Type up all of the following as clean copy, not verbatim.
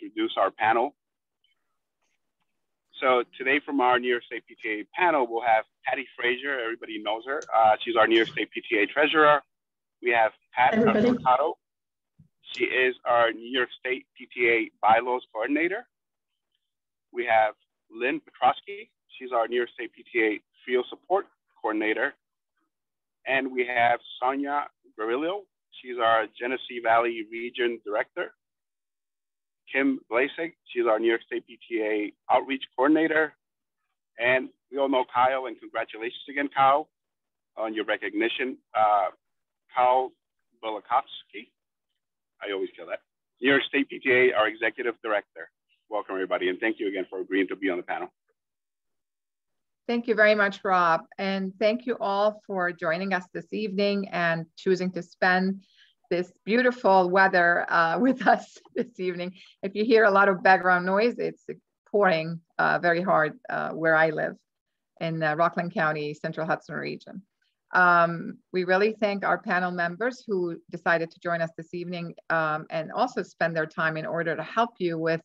introduce our panel. So today from our New York State PTA panel, we'll have Patty Frazier. Everybody knows her. She's our New York State PTA treasurer. We have Pat Mercado. She is our New York State PTA bylaws coordinator. We have Lynn Petrosky. She's our New York State PTA field support coordinator. And we have Sonia Garillo. She's our Genesee Valley region director. Kim Blasek, she's our New York State PTA outreach coordinator. And we all know Kyle, and congratulations again, Kyle, on your recognition. Kyle Belakovsky, I always kill that. New York State PTA, our executive director. Welcome everybody, and thank you again for agreeing to be on the panel. Thank you very much, Rob. And thank you all for joining us this evening and choosing to spend this beautiful weather with us this evening. If you hear a lot of background noise, it's pouring very hard where I live in Rockland County, Central Hudson region. We really thank our panel members who decided to join us this evening and also spend their time in order to help you with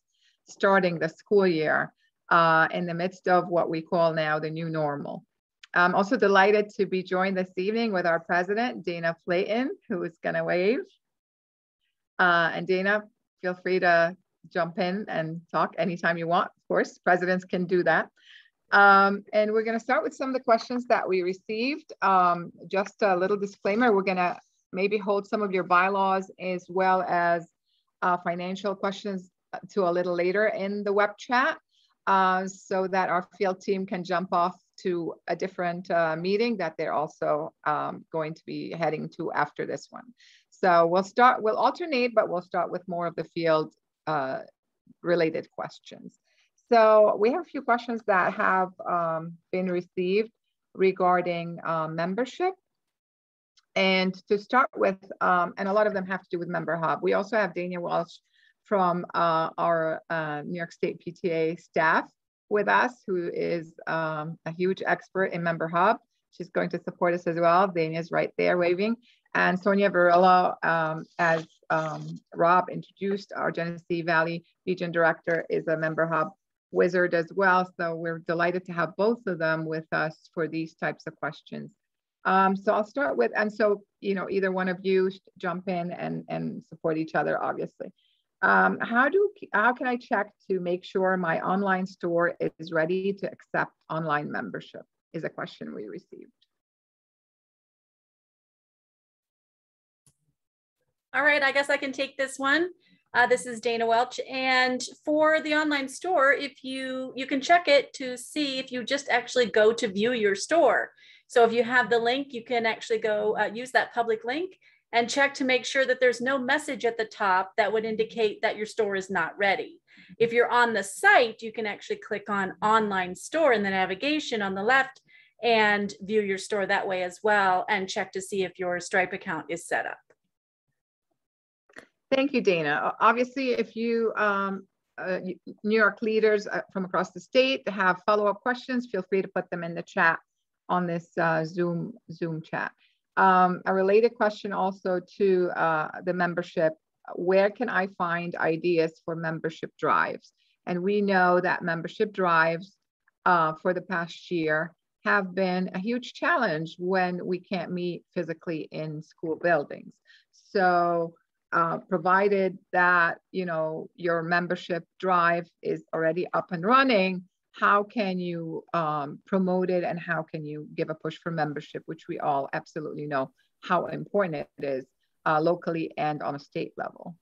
starting the school year in the midst of what we call now the new normal. I'm also delighted to be joined this evening with our president, Dana Flayton, who is going to wave. And Dana, feel free to jump in and talk anytime you want. Of course, presidents can do that. And we're going to start with some of the questions that we received. Just a little disclaimer, we're going to maybe hold some of your bylaws as well as financial questions to a little later in the web chat so that our field team can jump off to a different meeting that they're also going to be heading to after this one. So we'll alternate, but we'll start with more of the field related questions. So we have a few questions that have been received regarding membership. And to start with, and a lot of them have to do with Member Hub. We also have Dania Welch from our New York State PTA staff with us, who is a huge expert in Member Hub. She's going to support us as well. Dania's right there waving. And Sonia Varillo, as Rob introduced, our Genesee Valley Region Director, is a Member Hub wizard as well. So we're delighted to have both of them with us for these types of questions. So I'll start with, and so, you know, either one of you jump in and support each other, obviously. How can I check to make sure my online store is ready to accept online membership is a question we received. All right, I guess I can take this one. This is Dana Welch, and for the online store, if you can check it to see if you just actually go to view your store. So if you have the link, you can actually go use that public link and check to make sure that there's no message at the top that would indicate that your store is not ready. If you're on the site, you can actually click on online store in the navigation on the left and view your store that way as well, and check to see if your Stripe account is set up. Thank you, Dana. Obviously, if you New York leaders from across the state have follow-up questions, feel free to put them in the chat on this Zoom chat. A related question also to the membership, where can I find ideas for membership drives? And we know that membership drives for the past year have been a huge challenge when we can't meet physically in school buildings. So provided that, you know, your membership drive is already up and running, how can you promote it, and how can you give a push for membership, which we all absolutely know how important it is locally and on a state level.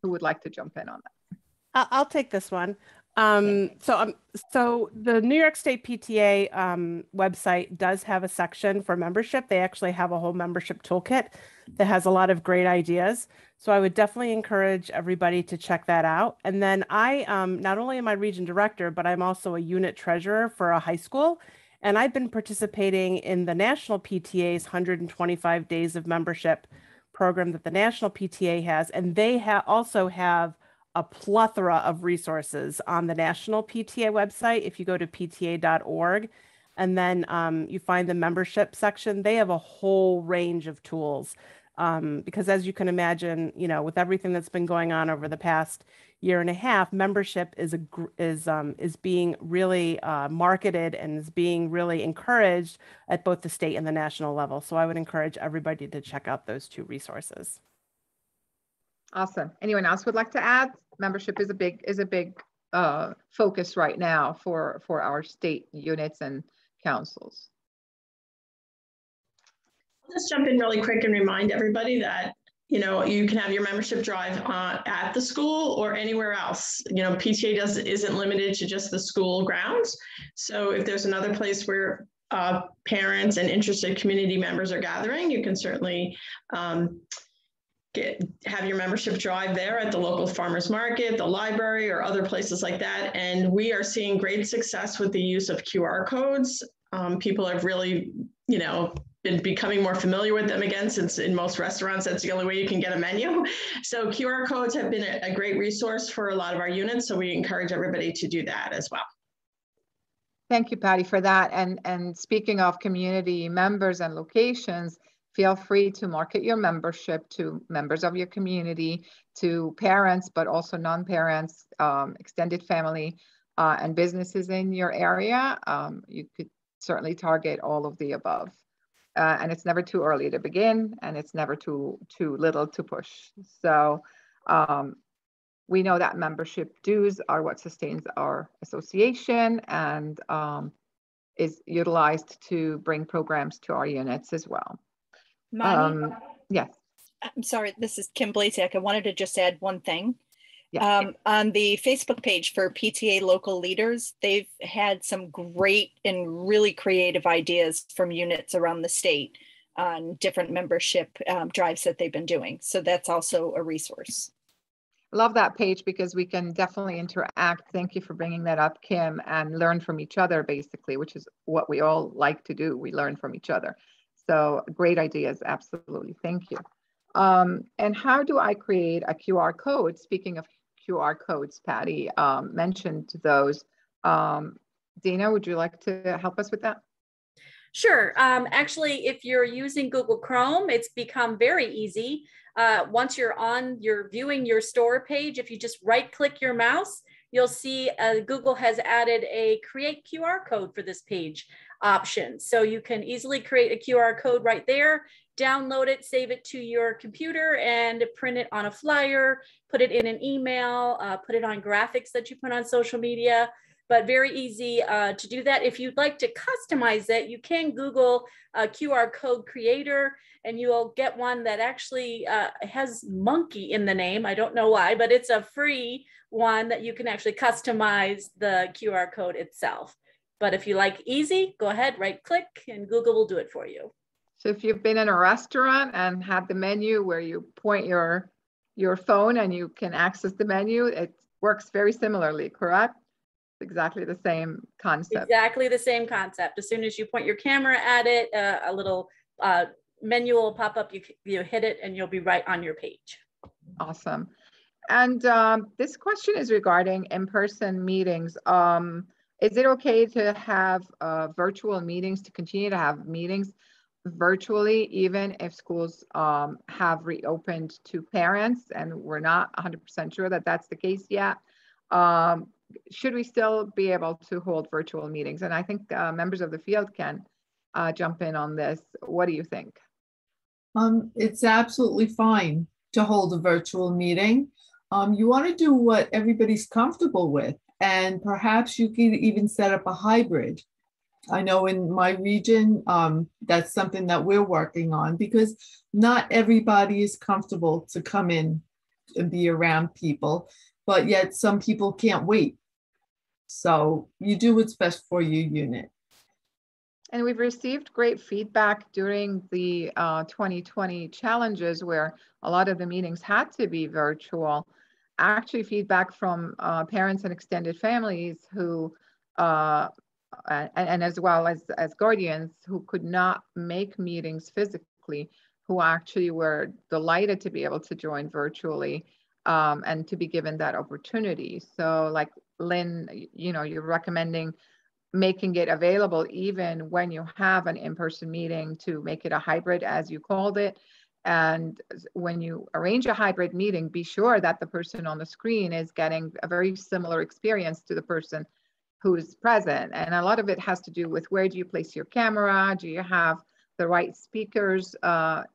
Who would like to jump in on that? I'll take this one. So the New York State PTA website does have a section for membership. They actually have a whole membership toolkit that has a lot of great ideas. So I would definitely encourage everybody to check that out. And then I, not only am I region director, but I'm also a unit treasurer for a high school. And I've been participating in the National PTA's 125 Days of Membership program that the National PTA has. And they also have a plethora of resources on the National PTA website. If you go to pta.org and then you find the membership section, they have a whole range of tools. Because as you can imagine, you know, with everything that's been going on over the past year and a half, membership is being really marketed and is being really encouraged at both the state and the national level. So I would encourage everybody to check out those two resources. Awesome. Anyone else would like to add? Membership is a big focus right now for our state units and councils. I'll just jump in really quick and remind everybody that, you know, you can have your membership drive at the school or anywhere else. You know, PTA isn't limited to just the school grounds. So if there's another place where parents and interested community members are gathering, you can certainly have your membership drive there at the local farmers market, the library, or other places like that. And we are seeing great success with the use of QR codes. People have really, you know, been becoming more familiar with them again, since in most restaurants, that's the only way you can get a menu. So QR codes have been a great resource for a lot of our units. So we encourage everybody to do that as well. Thank you, Patty, for that. And speaking of community members and locations, feel free to market your membership to members of your community, to parents, but also non-parents, extended family, and businesses in your area. You could certainly target all of the above. And it's never too early to begin, and it's never too little to push. So we know that membership dues are what sustains our association and is utilized to bring programs to our units as well. Mommy, yes. I'm sorry, this is Kim Blazek. I wanted to just add one thing. Yes. On the Facebook page for PTA local leaders, they've had some great and really creative ideas from units around the state on different membership drives that they've been doing. So that's also a resource. Love that page because we can definitely interact. Thank you for bringing that up, Kim, and learn from each other, basically, which is what we all like to do. We learn from each other. So great ideas, absolutely. Thank you. And how do I create a QR code? Speaking of QR codes, Patty mentioned those. Dina, would you like to help us with that? Sure. Actually, if you're using Google Chrome, it's become very easy. Once you're viewing your store page, if you just right click your mouse, you'll see Google has added a create QR code for this page option. So you can easily create a QR code right there, download it, save it to your computer, and print it on a flyer, put it in an email, put it on graphics that you put on social media. But very easy to do that. If you'd like to customize it, you can Google QR code creator, and you'll get one that actually has monkey in the name. I don't know why, but it's a free one that you can actually customize the QR code itself. But if you like easy, go ahead, right click, and Google will do it for you. So if you've been in a restaurant and have the menu where you point your phone and you can access the menu, it works very similarly, correct? Exactly the same concept. Exactly the same concept. As soon as you point your camera at it, a little menu will pop up. You hit it and you'll be right on your page. Awesome. And this question is regarding in-person meetings. Is it okay to have virtual meetings, to continue to have meetings virtually, even if schools have reopened to parents? And we're not 100% sure that that's the case yet. Should we still be able to hold virtual meetings? And I think members of the field can jump in on this. What do you think? It's absolutely fine to hold a virtual meeting. You want to do what everybody's comfortable with, and perhaps you can even set up a hybrid. I know in my region, that's something that we're working on, because not everybody is comfortable to come in and be around people, but yet some people can't wait. So you do what's best for your unit. And we've received great feedback during the 2020 challenges, where a lot of the meetings had to be virtual. Actually, feedback from parents and extended families who, and as well as guardians who could not make meetings physically, who actually were delighted to be able to join virtually and to be given that opportunity. So like Lynn, you know, you're recommending making it available even when you have an in-person meeting, to make it a hybrid, as you called it. And when you arrange a hybrid meeting, be sure that the person on the screen is getting a very similar experience to the person who's present. And a lot of it has to do with where do you place your camera? Do you have the right speakers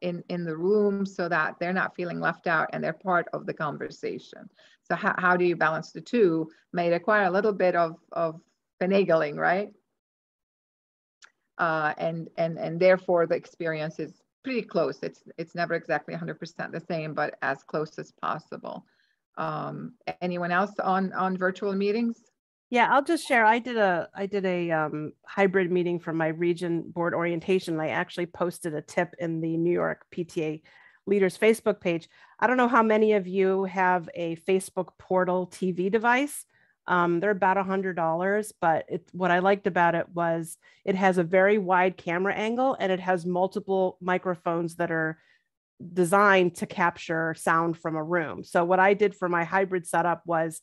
in the room so that they're not feeling left out and they're part of the conversation? So how do you balance the two? May require a little bit of finagling, right? And therefore the experience is pretty close. It's never exactly 100% the same, but as close as possible. Anyone else on virtual meetings? Yeah, I'll just share. I did a hybrid meeting for my region board orientation. I actually posted a tip in the New York PTA leaders Facebook page. I don't know how many of you have a Facebook portal TV device. They're about $100, but what I liked about it was it has a very wide camera angle and it has multiple microphones that are designed to capture sound from a room. So what I did for my hybrid setup was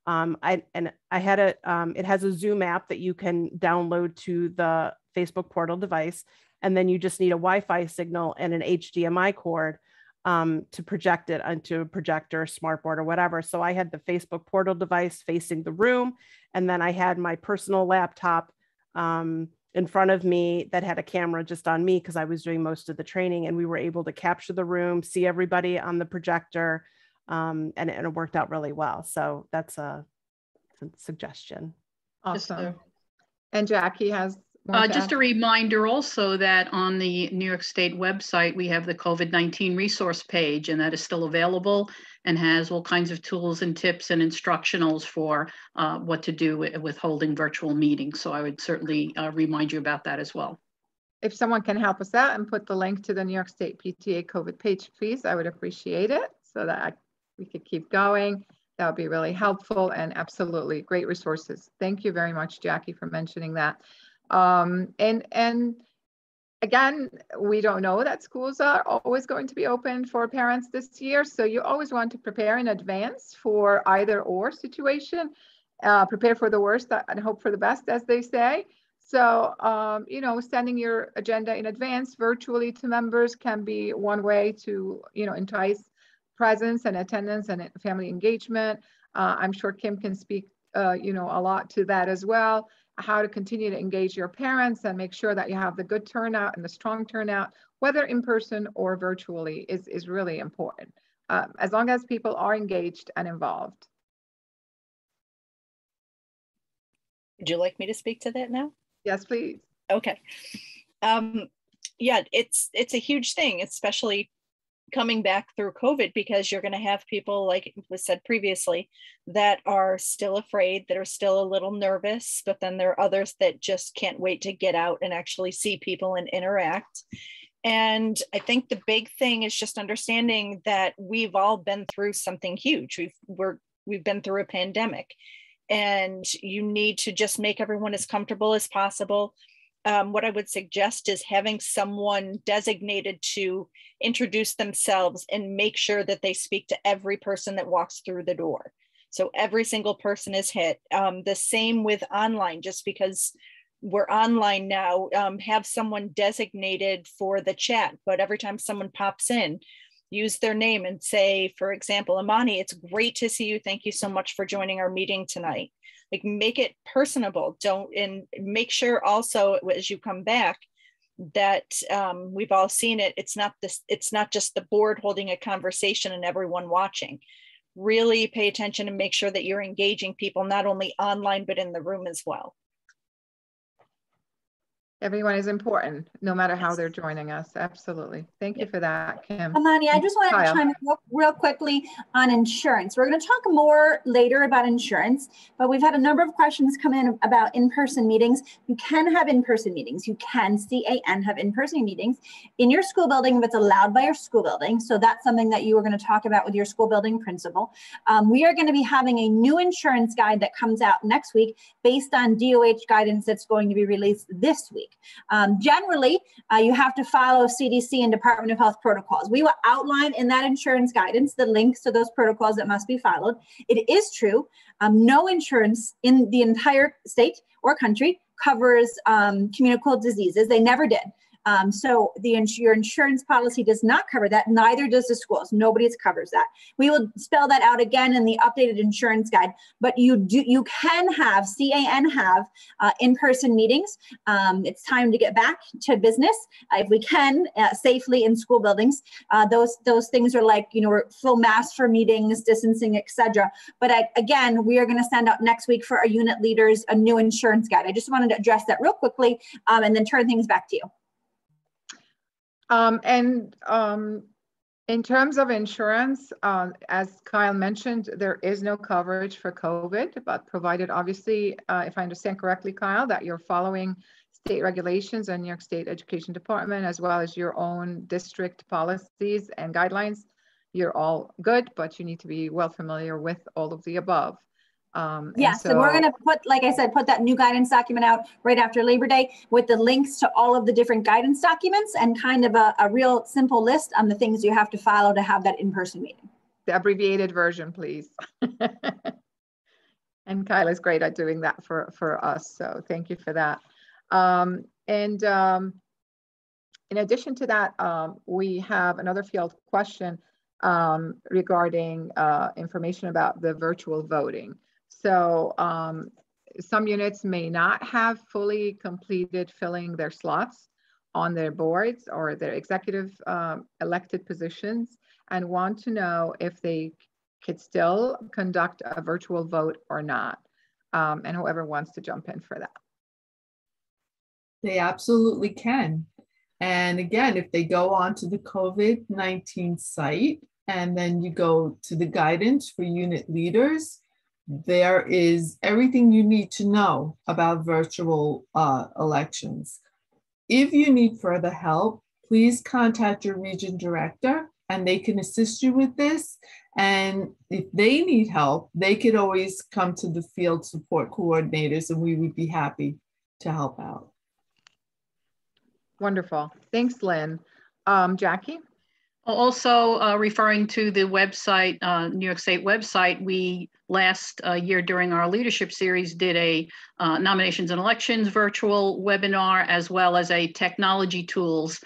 it has a Zoom app that you can download to the Facebook portal device. And then you just need a Wi-Fi signal and an HDMI cord to project it onto a projector, smartboard, or whatever. So I had the Facebook portal device facing the room. And then I had my personal laptop in front of me that had a camera just on me because I was doing most of the training, and we were able to capture the room, see everybody on the projector. And it worked out really well. So that's a suggestion. Awesome. And Jackie has just a reminder also that on the New York State website, we have the COVID-19 resource page, and that is still available and has all kinds of tools and tips and instructionals for what to do with holding virtual meetings. So I would certainly remind you about that as well. If someone can help us out and put the link to the New York State PTA COVID page, please, I would appreciate it so that we could keep going. That would be really helpful, and absolutely great resources. Thank you very much, Jackie, for mentioning that. And again, we don't know that schools are always going to be open for parents this year. So you always want to prepare in advance for either or situation, prepare for the worst and hope for the best, as they say. So, sending your agenda in advance virtually to members can be one way to, entice presence and attendance and family engagement. I'm sure Kim can speak, a lot to that as well. How to continue to engage your parents and make sure that you have the good turnout and the strong turnout, whether in person or virtually, is really important, as long as people are engaged and involved. Would you like me to speak to that now? Yes, please. Okay. Yeah, it's a huge thing, especially coming back through COVID, because you're going to have people, like was said previously, that are still afraid, that are still a little nervous, but then there are others that just can't wait to get out and actually see people and interact. And I think the big thing is just understanding that we've all been through something huge. We've been through a pandemic, and you need to just make everyone as comfortable as possible. What I would suggest is having someone designated to introduce themselves and make sure that they speak to every person that walks through the door. So every single person is hit. The same with online, just because we're online now, have someone designated for the chat, but every time someone pops in, use their name and say, for example, Amani, it's great to see you. Thank you so much for joining our meeting tonight. Like, make it personable. And make sure also as you come back that we've all seen it. It's not just the board holding a conversation and everyone watching. Really pay attention and make sure that you're engaging people, not only online, but in the room as well. Everyone is important, no matter how they're joining us. Absolutely. Thank you for that, Kim. Amani, I just want to chime in real quickly on insurance. We're going to talk more later about insurance, but we've had a number of questions come in about in-person meetings. You can have in-person meetings. You can, CAN, have in-person meetings in your school building if it's allowed by your school building. So that's something that you are going to talk about with your school building principal. We are going to be having a new insurance guide that comes out next week based on DOH guidance that's going to be released this week. Generally, you have to follow CDC and Department of Health protocols. We will outline in that insurance guidance the links to those protocols that must be followed. It is true, no insurance in the entire state or country covers communicable diseases. They never did. So your insurance policy does not cover that. Neither does the schools. Nobody covers that. We will spell that out again in the updated insurance guide. But you can have in-person meetings. It's time to get back to business if we can safely in school buildings. Those things are like, full mask for meetings, distancing, etc. But again, we are going to send out next week for our unit leaders a new insurance guide. I just wanted to address that real quickly and then turn things back to you. In terms of insurance, as Kyle mentioned, there is no coverage for COVID, but provided obviously, if I understand correctly, Kyle, that you're following state regulations and New York State Education Department, as well as your own district policies and guidelines, you're all good, but you need to be well familiar with all of the above. Yes, and we're going to put, like I said, put that new guidance document out right after Labor Day with the links to all of the different guidance documents and kind of a real simple list on the things you have to follow to have that in-person meeting. The abbreviated version, please. And Kyle is great at doing that for us, so thank you for that. In addition to that, we have another field question regarding information about the virtual voting. So some units may not have fully completed filling their slots on their boards or their executive elected positions and want to know if they could still conduct a virtual vote or not. And whoever wants to jump in for that. They absolutely can. And again, if they go onto the COVID-19 site and then you go to the guidance for unit leaders, there is everything you need to know about virtual elections. If you need further help, please contact your region director and they can assist you with this. And if they need help, they could always come to the field support coordinators and we would be happy to help out. Wonderful. Thanks, Lynn. Jackie? Also, referring to the website, New York State website, we last year during our leadership series did a nominations and elections virtual webinar, as well as a technology tools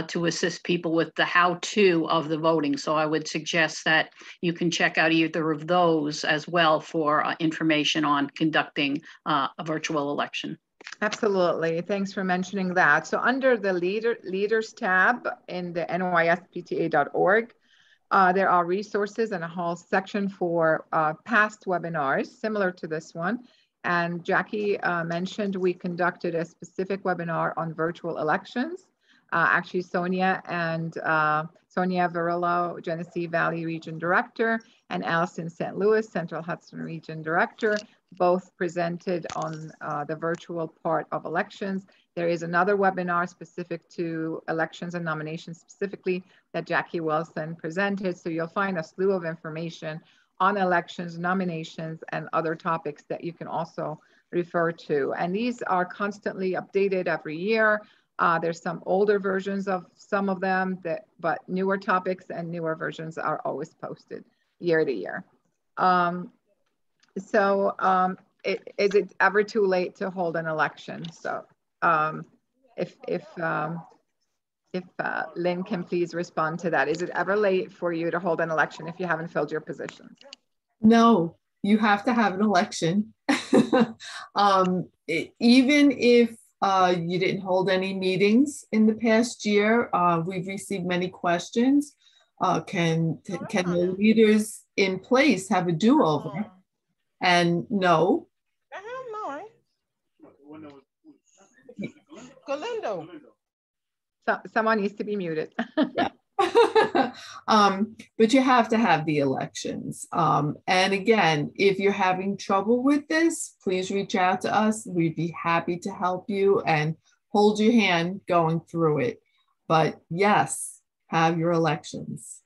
to assist people with the how-to of the voting. So I would suggest that you can check out either of those as well for information on conducting a virtual election. Absolutely. Thanks for mentioning that. So under the leaders tab in the nyspta.org, there are resources and a whole section for past webinars similar to this one. And Jackie mentioned we conducted a specific webinar on virtual elections. Actually, Sonia Varillo, Genesee Valley Region Director, and Allison St. Louis, Central Hudson Region Director, both presented on the virtual part of elections. There is another webinar specific to elections and nominations specifically that Jackie Wilson presented. So you'll find a slew of information on elections, nominations, and other topics that you can also refer to. And these are constantly updated every year. There's some older versions of some of them, but newer topics and newer versions are always posted year to year. Is it ever too late to hold an election? So if Lynn can please respond to that. Is it ever late for you to hold an election if you haven't filled your positions? No, you have to have an election. Even if you didn't hold any meetings in the past year, we've received many questions. Can the leaders in place have a do-over? And no. Galindo. So, someone needs to be muted. Yeah. But you have to have the elections. And again, if you're having trouble with this, please reach out to us. We'd be happy to help you and hold your hand going through it. But yes, have your elections.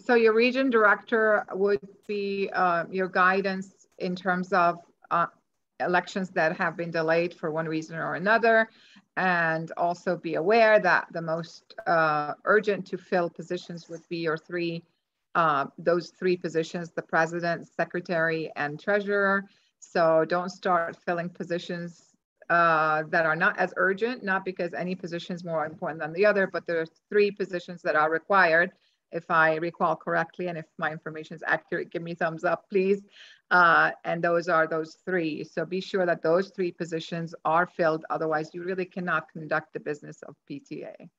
So your region director would be your guidance in terms of elections that have been delayed for one reason or another, and also be aware that the most urgent to fill positions would be your those three positions: the president, secretary, and treasurer. So don't start filling positions that are not as urgent, not because any position is more important than the other, but there are 3 positions that are required, if I recall correctly, and if my information is accurate, give me thumbs up, please. And those are those 3. So be sure that those 3 positions are filled. Otherwise, you really cannot conduct the business of PTA.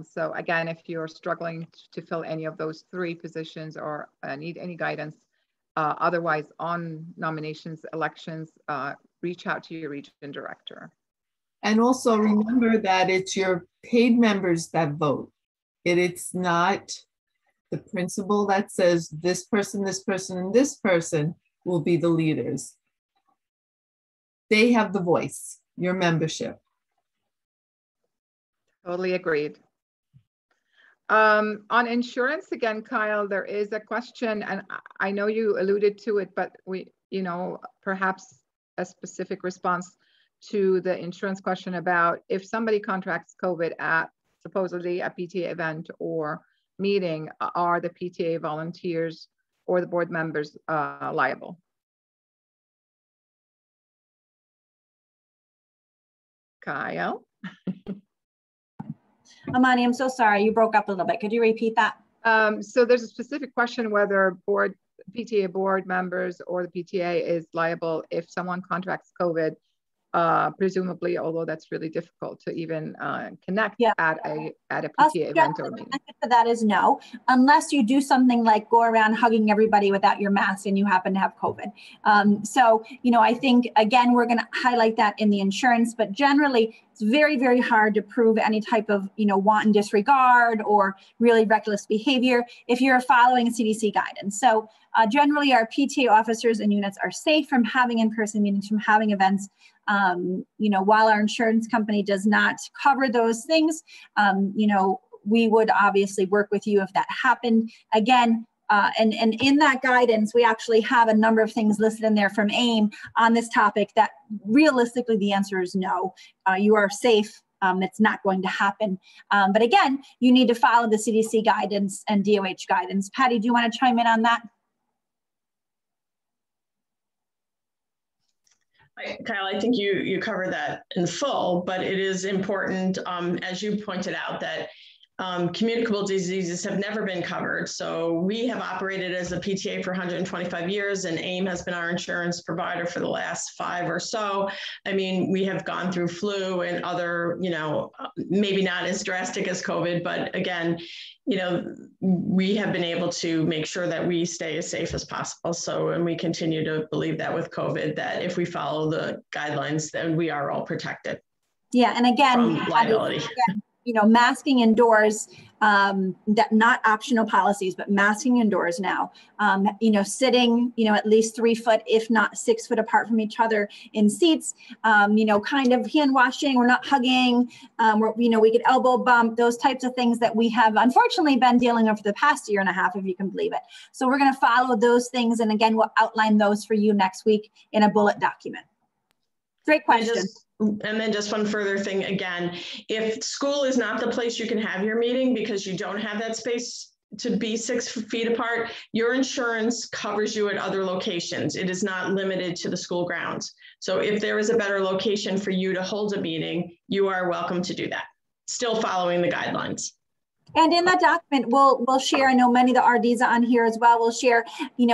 So again, if you're struggling to fill any of those 3 positions or need any guidance, otherwise on nominations, elections, reach out to your region director. And also remember that it's your paid members that vote. It's not the principal that says this person, and this person will be the leaders. They have the voice, your membership. Totally agreed. On insurance, again, Kyle, there is a question, and I know you alluded to it, but we, perhaps a specific response to the insurance question about if somebody contracts COVID at supposedly a PTA event or meeting, are the PTA volunteers or the board members liable? Kyle? Amani, I'm so sorry, you broke up a little bit. Could you repeat that? So there's a specific question whether PTA board members or the PTA is liable if someone contracts COVID, presumably, although that's really difficult to even connect at a PTA event or meeting. For that is no, unless you do something like go around hugging everybody without your mask and you happen to have COVID. So, I think, again, we're going to highlight that in the insurance, but generally it's very, very hard to prove any type of, wanton disregard or really reckless behavior if you're following CDC guidance. So generally our PTA officers and units are safe from having in-person meetings, from having events. While our insurance company does not cover those things, we would obviously work with you if that happened. Again, and in that guidance, we actually have a number of things listed in there from AIM on this topic that realistically the answer is no. You are safe. It's not going to happen. But again, you need to follow the CDC guidance and DOH guidance. Patty, do you want to chime in on that? Kyle, I think you covered that in full, but it is important, as you pointed out, that communicable diseases have never been covered. So we have operated as a PTA for 125 years, and AIM has been our insurance provider for the last 5 or so. I mean, we have gone through flu and other, maybe not as drastic as COVID, but again, we have been able to make sure that we stay as safe as possible. So, and we continue to believe that with COVID, that if we follow the guidelines, then we are all protected. Yeah, and again, from liability. Masking indoors, that not optional policies, but masking indoors now, sitting, at least 3 foot, if not 6 foot apart from each other in seats, kind of hand washing, we're not hugging, we get elbow bump, those types of things that we have unfortunately been dealing with for the past 1.5 years, if you can believe it. So we're going to follow those things. And again, we'll outline those for you next week in a bullet document. Great question. And then just one further thing, again, if school is not the place you can have your meeting because you don't have that space to be 6 feet apart, your insurance covers you at other locations. It is not limited to the school grounds. So if there is a better location for you to hold a meeting, you are welcome to do that, still following the guidelines. And in that document, we'll share, I know many of the RDs are on here as well, we'll share,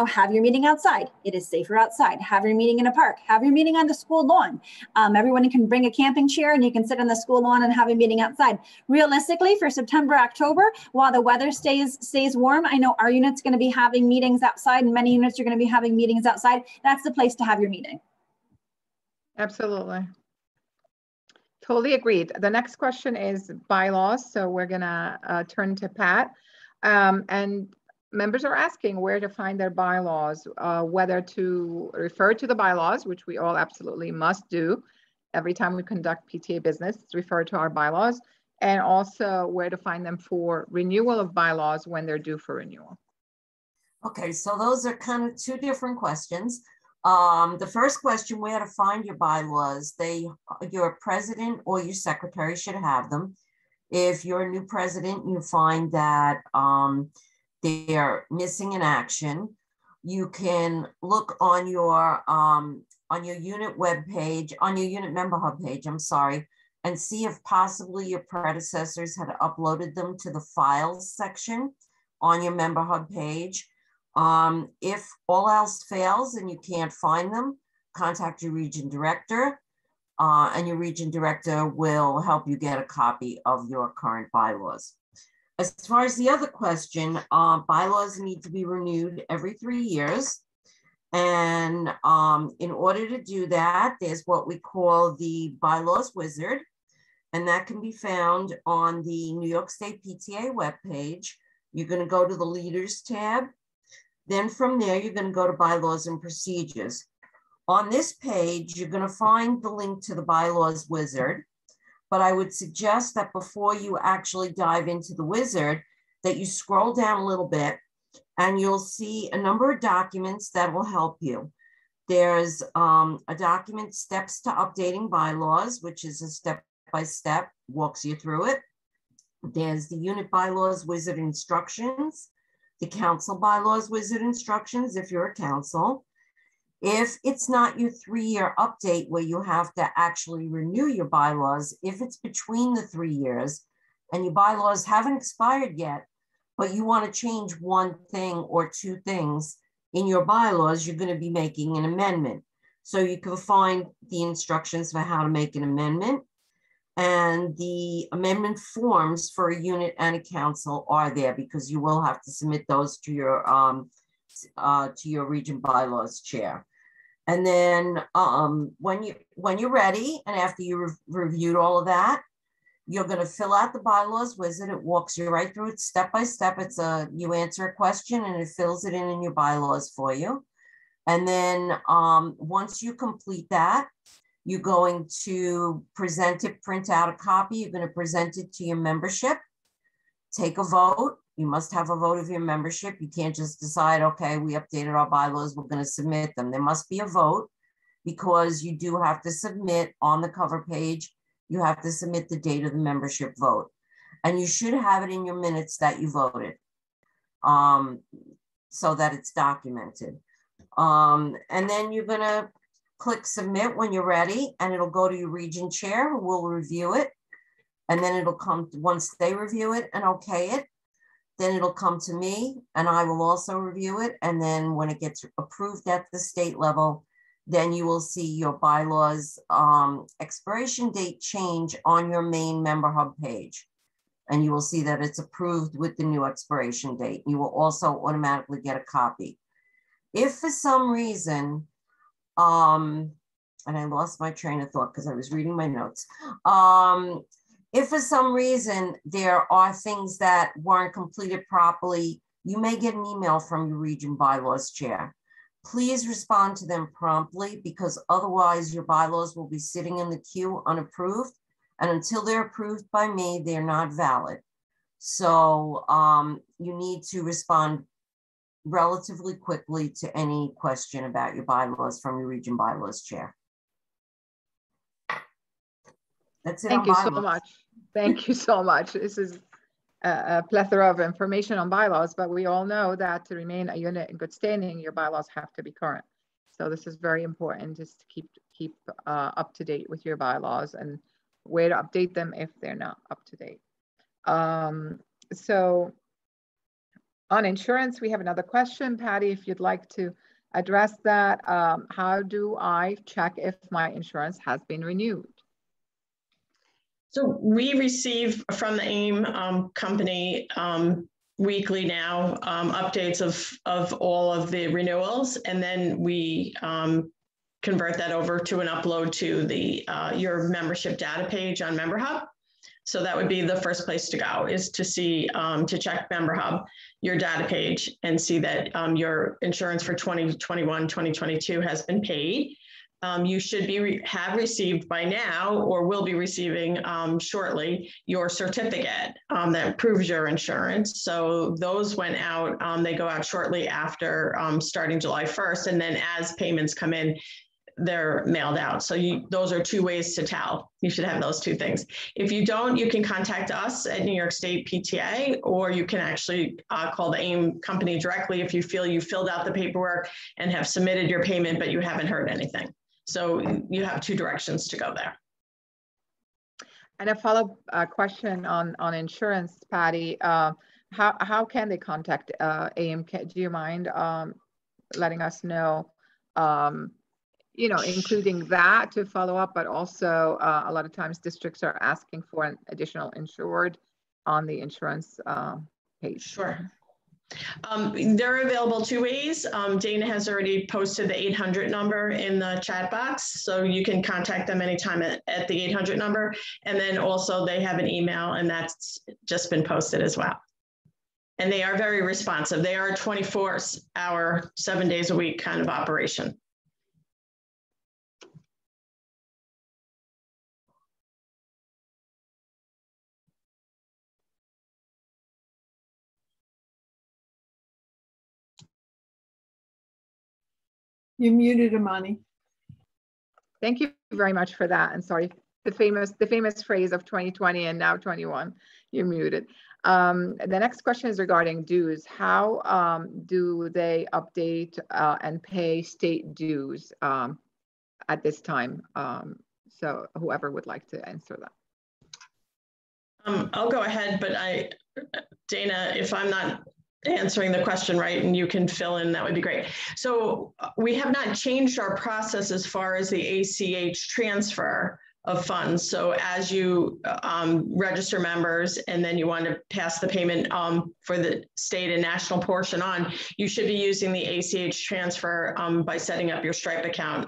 have your meeting outside. It is safer outside. Have your meeting in a park. Have your meeting on the school lawn. Everyone can bring a camping chair and you can sit on the school lawn and have a meeting outside. Realistically, for September, October, while the weather stays warm, I know our unit's going to be having meetings outside and many units are going to be having meetings outside. That's the place to have your meeting. Absolutely. Totally agreed. The next question is bylaws. So we're gonna turn to Pat. And members are asking where to find their bylaws, whether to refer to the bylaws, which we all absolutely must do every time we conduct PTA business, refer to our bylaws, and also where to find them for renewal of bylaws when they're due for renewal. Okay, so those are kind of 2 different questions. The first question, where to find your bylaws, your president or your secretary should have them. If you're a new president, you find that they're missing in action, you can look on your on your unit web page, on your unit member hub page, I'm sorry, and see if possibly your predecessors had uploaded them to the files section on your member hub page. If all else fails and you can't find them, contact your region director, and your region director will help you get a copy of your current bylaws. As far as the other question, bylaws need to be renewed every 3 years. And in order to do that, there's what we call the bylaws wizard, and that can be found on the New York State PTA webpage. You're going to go to the leaders tab. Then from there, you're going to go to bylaws and procedures. On this page, you're going to find the link to the bylaws wizard, but I would suggest that before you actually dive into the wizard, that you scroll down a little bit and you'll see a number of documents that will help you. There's a document, Steps to Updating Bylaws, which is a step-by-step, walks you through it. There's the Unit Bylaws Wizard Instructions, the Council Bylaws Wizard Instructions if you're a council. If it's not your 3-year update where you have to actually renew your bylaws, if it's between the 3 years and your bylaws haven't expired yet, but you want to change one thing or two things in your bylaws, you're going to be making an amendment. So you can find the instructions for how to make an amendment, and the amendment forms for a unit and a council are there because you will have to submit those to your region bylaws chair. And then when you're ready, and after you reviewed all of that, you're going to fill out the bylaws wizard. It walks you right through it step by step. You answer a question and it fills it in your bylaws for you. And then once you complete that, you're going to present it, print out a copy. You're going to present it to your membership. Take a vote. You must have a vote of your membership. You can't just decide, okay, we updated our bylaws, we're going to submit them. There must be a vote because you do have to submit on the cover page. You have to submit the date of the membership vote. And you should have it in your minutes that you voted so that it's documented. And then you're going to click submit when you're ready, and it'll go to your region chair who will review it. And then it'll come, once they review it and okay it, then it'll come to me and I will also review it. And then when it gets approved at the state level, then you will see your bylaws expiration date change on your main member hub page. And you will see that it's approved with the new expiration date. You will also automatically get a copy. If for some reason, and I lost my train of thought because I was reading my notes. If for some reason there are things that weren't completed properly, you may get an email from your region bylaws chair. Please respond to them promptly because otherwise your bylaws will be sitting in the queue unapproved. And until they're approved by me, they're not valid. So you need to respond relatively quickly to any question about your bylaws from your region bylaws chair. That's it. Thank you so much. Thank you so much. This is a plethora of information on bylaws, but we all know that to remain a unit in good standing, your bylaws have to be current. So this is very important, just to keep up to date with your bylaws and where to update them if they're not up to date. So on insurance, we have another question. Patty, if you'd like to address that, how do I check if my insurance has been renewed? So we receive from the AIM company weekly now updates of all of the renewals, and then we convert that over to an upload to the your membership data page on Member Hub. So that would be the first place to go, is to see, to check Member Hub, your data page, and see that your insurance for 2021, 2022 has been paid. You should have received by now, or will be receiving shortly, your certificate that proves your insurance. So those went out, they go out shortly after starting July 1st. And then as payments come in, they're mailed out. So those are two ways to tell. You should have those two things. If you don't, you can contact us at New York State PTA, or you can actually call the AIM company directly if you feel you filled out the paperwork and have submitted your payment, but you haven't heard anything. So you have two directions to go there. And a follow-up question on insurance, Patty. How can they contact AMK? Do you mind letting us know, you know, including that to follow up, but also a lot of times districts are asking for an additional insured on the insurance page. Sure. They're available two ways. Dana has already posted the 800 number in the chat box, so you can contact them anytime at the 800 number. And then also they have an email, and that's just been posted as well. And they are very responsive. They are a 24-hour, 7 days a week kind of operation. You're muted, Amani. Thank you very much for that. And sorry, the famous phrase of 2020 and now 21, you're muted. The next question is regarding dues. How do they update and pay state dues at this time? So whoever would like to answer that. I'll go ahead, but Dana, if I'm not answering the question right and you can fill in, that would be great. So we have not changed our process as far as the ACH transfer of funds. So as you register members and then you want to pass the payment for the state and national portion on, you should be using the ACH transfer by setting up your Stripe account.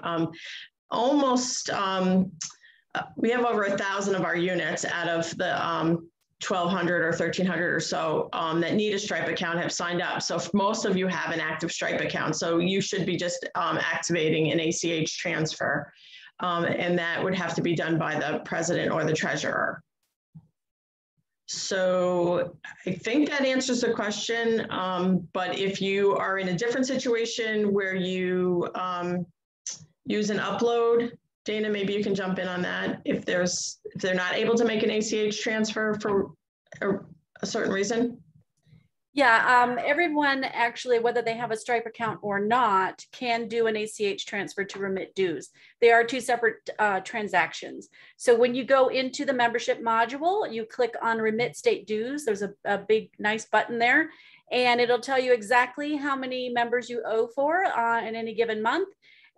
We have over 1,000 of our units out of the 1,200 or 1,300 or so that need a Stripe account have signed up. So most of you have an active Stripe account. So you should be just activating an ACH transfer. And that would have to be done by the president or the treasurer. So I think that answers the question. But if you are in a different situation where you use an upload, Dana, maybe you can jump in on that. If they're not able to make an ACH transfer for a certain reason. Yeah, everyone actually, whether they have a Stripe account or not, can do an ACH transfer to remit dues. They are two separate transactions. So when you go into the membership module, you click on remit state dues. There's a big, nice button there, and it'll tell you exactly how many members you owe for in any given month.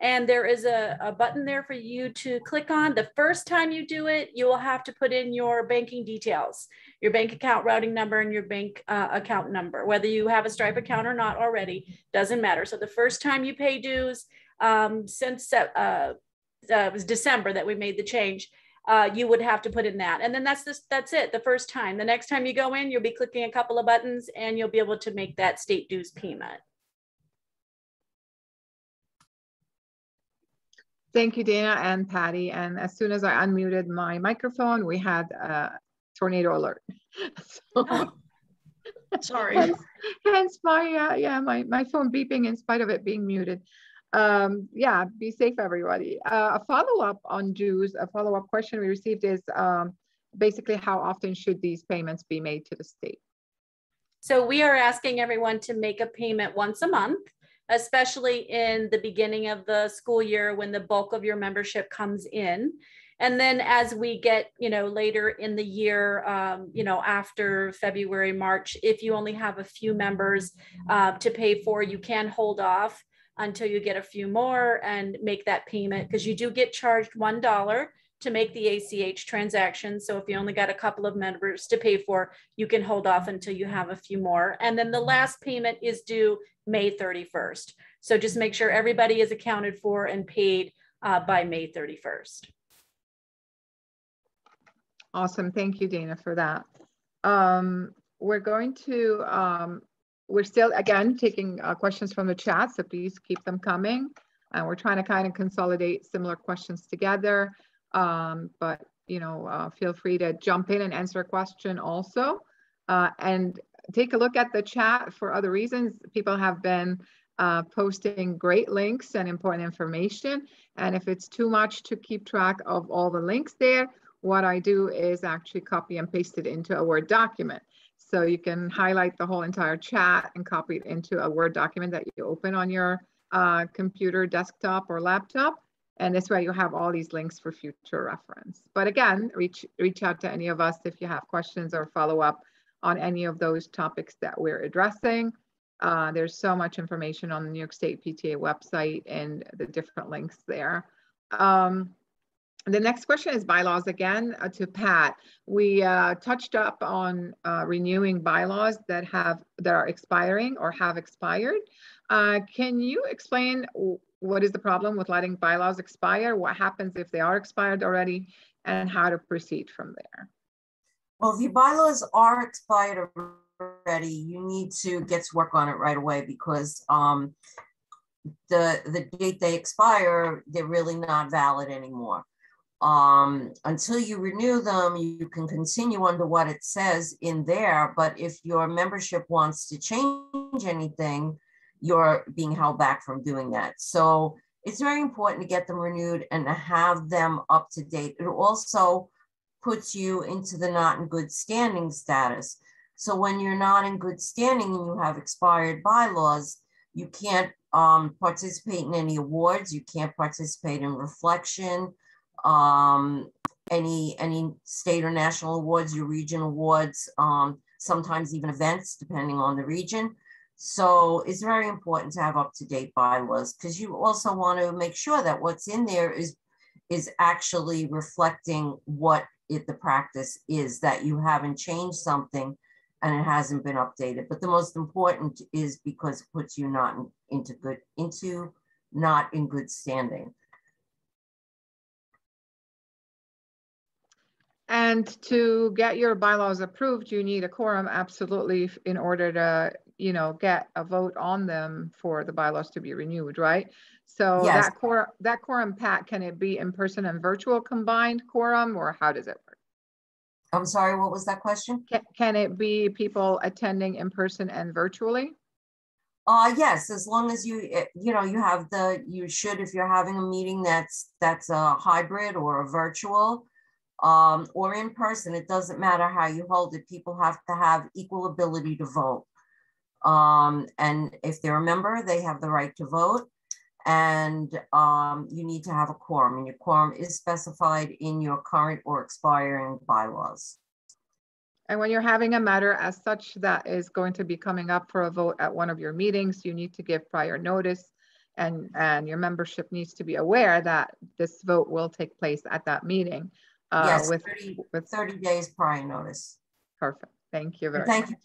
And there is a button there for you to click on. The first time you do it, you will have to put in your banking details, your bank account routing number and your bank account number. Whether you have a Stripe account or not already, doesn't matter. So the first time you pay dues, since it was December that we made the change, you would have to put in that. And then that's it, the first time. The next time you go in, you'll be clicking a couple of buttons and you'll be able to make that state dues payment. Thank you, Dana and Patty. And as soon as I unmuted my microphone, we had a tornado alert. So, sorry. Hence my, my phone beeping in spite of it being muted. Yeah, be safe, everybody. A follow-up on dues, a follow-up question we received is basically how often should these payments be made to the state? So we are asking everyone to make a payment once a month, especially in the beginning of the school year when the bulk of your membership comes in. And then as we get, later in the year, after February, March, if you only have a few members to pay for, you can hold off until you get a few more and make that payment, because you do get charged $1 to make the ACH transaction. So if you only got a couple of members to pay for, you can hold off until you have a few more. And then the last payment is due May 31st. So just make sure everybody is accounted for and paid by May 31st. Awesome. Thank you, Dana, for that. We're going to, we're still, again, taking questions from the chat, so please keep them coming. And we're trying to kind of consolidate similar questions together. But, feel free to jump in and answer a question also. And take a look at the chat for other reasons. People have been posting great links and important information. And if it's too much to keep track of all the links there, what I do is actually copy and paste it into a Word document. So you can highlight the whole entire chat and copy it into a Word document that you open on your computer, desktop, or laptop. And this way you have all these links for future reference. But again, reach out to any of us if you have questions or follow up on any of those topics that we're addressing. There's so much information on the New York State PTA website and the different links there. The next question is bylaws again to Pat. We touched up on renewing bylaws that are expiring or have expired. Can you explain what is the problem with letting bylaws expire? What happens if they are expired already, and how to proceed from there? Well, if your bylaws are expired already, you need to get to work on it right away, because the date they expire, they're really not valid anymore. Until you renew them, you can continue under what it says in there, but if your membership wants to change anything, you're being held back from doing that. So it's very important to get them renewed and to have them up to date. It also puts you into the not in good standing status. So when you're not in good standing and you have expired bylaws, you can't participate in any awards, you can't participate in reflection, any state or national awards, your region awards, sometimes even events, depending on the region. So it's very important to have up-to-date bylaws, because you also want to make sure that what's in there is actually reflecting what the practice is, that you haven't changed something and it hasn't been updated. But the most important is because it puts you not in good standing. And to get your bylaws approved, you need a quorum, absolutely, in order to, get a vote on them for the bylaws to be renewed, right? So yes. that quorum, Pat, can it be in person and virtual combined quorum, or how does it work? I'm sorry, what was that question? Can it be people attending in person and virtually? Yes, as long as you should, if you're having a meeting that's a hybrid or a virtual, or in person, it doesn't matter how you hold it. People have to have equal ability to vote. And if they're a member, they have the right to vote. And you need to have a quorum, and your quorum is specified in your current or expiring bylaws. And when you're having a matter as such that is going to be coming up for a vote at one of your meetings, you need to give prior notice, and your membership needs to be aware that this vote will take place at that meeting. Yes, with 30 days prior notice. Perfect. Thank you very much. Thank you,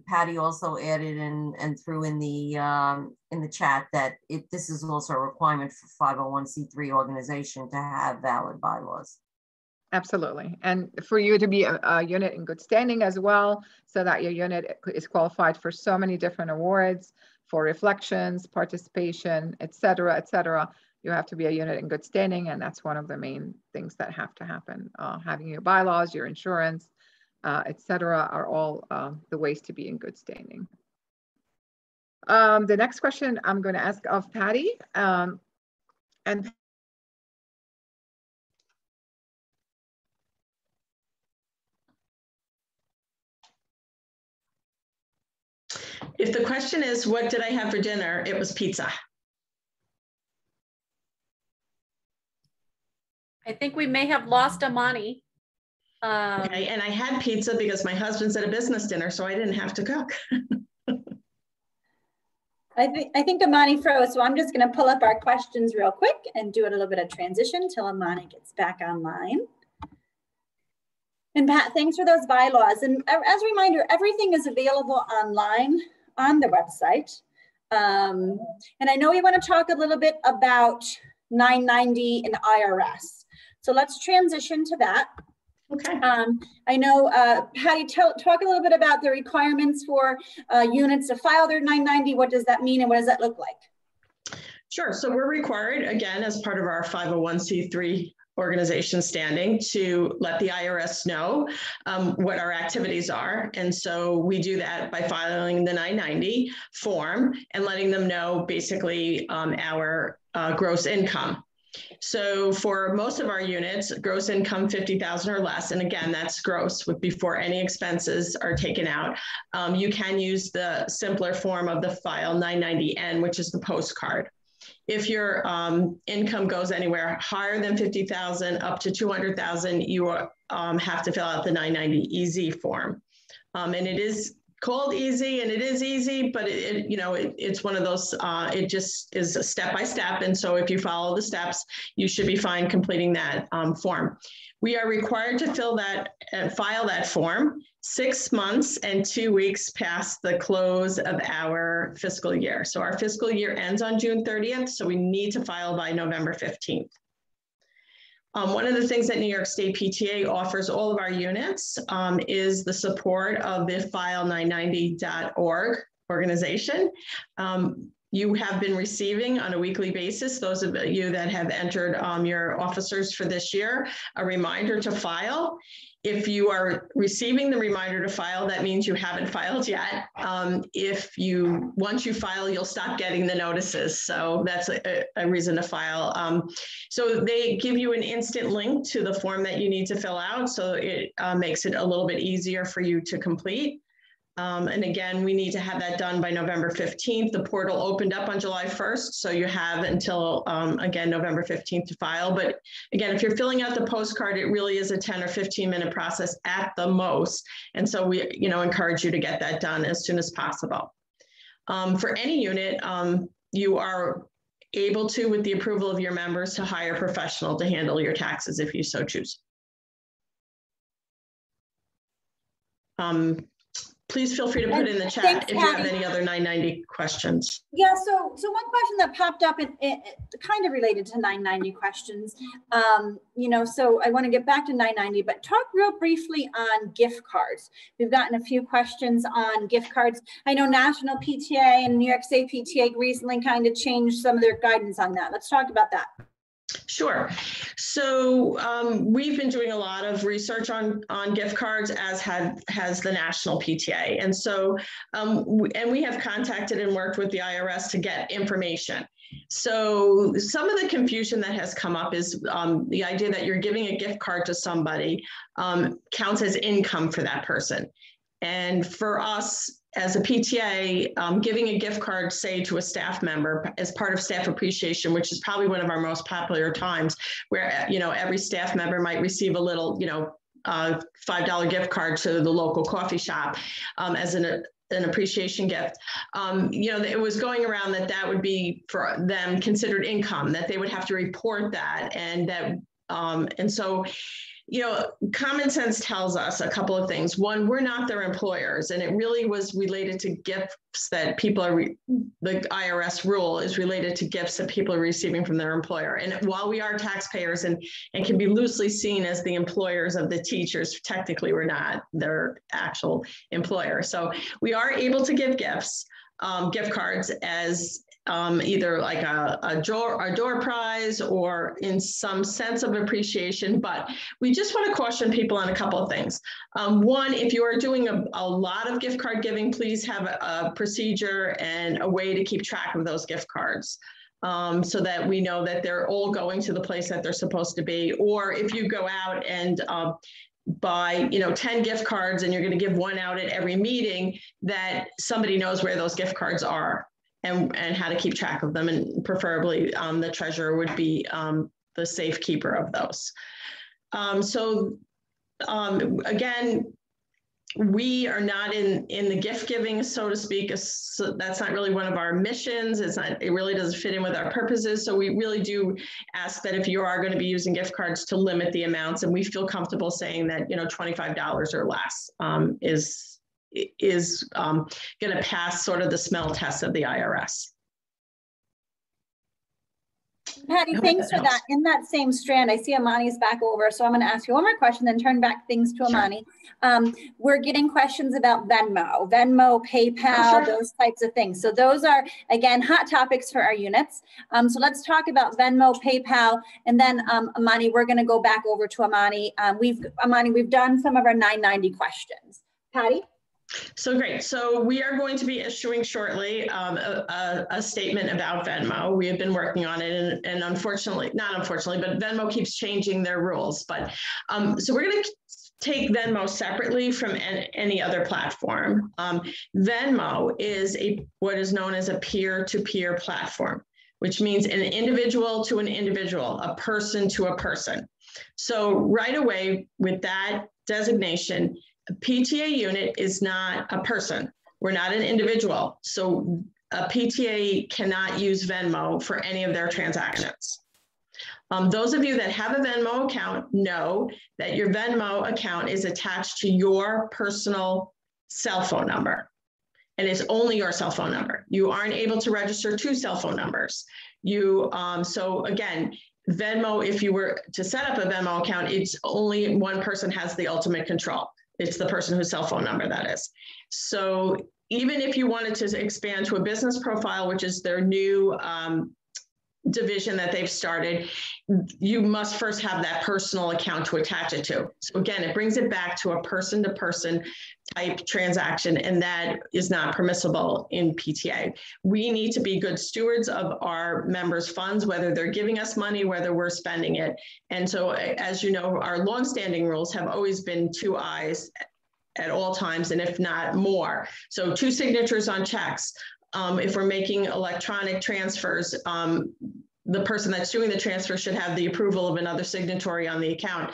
Patty also added and threw in the chat that this is also a requirement for 501c3 organization to have valid bylaws. Absolutely. And for you to be a unit in good standing as well, so that your unit is qualified for so many different awards, for reflections, participation, et cetera, you have to be a unit in good standing. And that's one of the main things that have to happen. Having your bylaws, your insurance, et cetera, are all the ways to be in good standing. The next question I'm going to ask of Patty. And if the question is, what did I have for dinner? It was pizza. I think we may have lost Amani. Okay, and I had pizza because my husband's at a business dinner, so I didn't have to cook. I think Amani froze, so I'm just going to pull up our questions real quick and do a little bit of transition till Amani gets back online. And Pat, thanks for those bylaws. And as a reminder, everything is available online on the website. And I know we want to talk a little bit about 990 and IRS. So let's transition to that. Okay. I know, Patty, talk a little bit about the requirements for units to file their 990. What does that mean and what does that look like? Sure. So we're required, again, as part of our 501c3 organization standing, to let the IRS know what our activities are. And so we do that by filing the 990 form and letting them know basically our gross income. So for most of our units, gross income 50,000 or less, and again, that's gross before any expenses are taken out. You can use the simpler form of the file 990N, which is the postcard. if your income goes anywhere higher than 50,000 up to 200,000, you have to fill out the 990 EZ form. And it is called easy, and it is easy, but it's one of those, it just is a step-by-step. And so if you follow the steps, you should be fine completing that form. We are required to fill that and file that form 6 months and 2 weeks past the close of our fiscal year. So our fiscal year ends on June 30th, so we need to file by November 15th. One of the things that New York State PTA offers all of our units is the support of the file990.org organization. You have been receiving on a weekly basis, those of you that have entered your officers for this year, a reminder to file. If you are receiving the reminder to file, that means you haven't filed yet. Once you file, you'll stop getting the notices. So that's a reason to file. So they give you an instant link to the form that you need to fill out. So it makes it a little bit easier for you to complete. And again, we need to have that done by November 15th. The portal opened up on July 1st, so you have until, again, November 15th to file. But again, if you're filling out the postcard, it really is a 10 or 15-minute process at the most. And so we, encourage you to get that done as soon as possible. For any unit, you are able to, with the approval of your members, to hire a professional to handle your taxes if you so choose. Please feel free to put in the chat if you have any other 990 questions. Yeah, so one question that popped up, and kind of related to 990 questions, so I want to get back to 990, but talk real briefly on gift cards. We've gotten a few questions on gift cards. I know National PTA and New York State PTA recently kind of changed some of their guidance on that. Let's talk about that. Sure. So we've been doing a lot of research on gift cards, as has the National PTA. And so, and we have contacted and worked with the IRS to get information. So some of the confusion that has come up is the idea that you're giving a gift card to somebody counts as income for that person. And for us, as a PTA, giving a gift card, say, to a staff member as part of staff appreciation, which is probably one of our most popular times, where, every staff member might receive a little, $5 gift card to the local coffee shop as an appreciation gift. It was going around that would be for them considered income, that they would have to report that. And that, and so, common sense tells us a couple of things. One, we're not their employers, and it really was related to gifts that people are, the IRS rule is related to gifts that people are receiving from their employer. And while we are taxpayers and can be loosely seen as the employers of the teachers, technically we're not their actual employer. So we are able to give gifts, gift cards as either like a door prize or in some sense of appreciation. But we just want to caution people on a couple of things. One, if you are doing a lot of gift card giving, please have a procedure and a way to keep track of those gift cards. So that we know that they're all going to the place that they're supposed to be. Or if you go out and buy 10 gift cards and you're going to give one out at every meeting, that somebody knows where those gift cards are and how to keep track of them. And preferably the treasurer would be the safekeeper of those. Again, we are not in the gift giving, so to speak. So that's not really one of our missions. It really doesn't fit in with our purposes. So we really do ask that if you are going to be using gift cards, to limit the amounts. And we feel comfortable saying that, $25 or less is going to pass sort of the smell test of the IRS. Patty, thanks for that. In that same strand, I see Amani's back over, so I'm going to ask you one more question, then turn back things to Amani. Sure. We're getting questions about Venmo, PayPal, those types of things. So those are, again, hot topics for our units. So let's talk about Venmo, PayPal, and then Amani, we're going to go back over to Amani. We've done some of our 990 questions. Patty? So great. So we are going to be issuing shortly a statement about Venmo. We have been working on it, and unfortunately, not unfortunately, but Venmo keeps changing their rules. But so we're going to take Venmo separately from any other platform. Venmo is what is known as a peer-to-peer platform. which means an individual to an individual, a person to a person. So right away with that designation, a PTA unit is not a person. We're not an individual. So a PTA cannot use Venmo for any of their transactions. Those of you that have a Venmo account know that your Venmo account is attached to your personal cell phone number, and it's only your cell phone number. You aren't able to register 2 cell phone numbers. So again, Venmo, if you were to set up a Venmo account, it's only one person has the ultimate control. It's the person whose cell phone number that is. So even if you wanted to expand to a business profile, which is their new division that they've started, you must first have that personal account to attach it to. So again, it brings it back to a person-to-person type transaction, and that is not permissible in PTA. We need to be good stewards of our members' funds, whether they're giving us money, whether we're spending it. And so, as you know, our longstanding rules have always been 2 eyes at all times, and if not more. So 2 signatures on checks. If we're making electronic transfers, the person that's doing the transfer should have the approval of another signatory on the account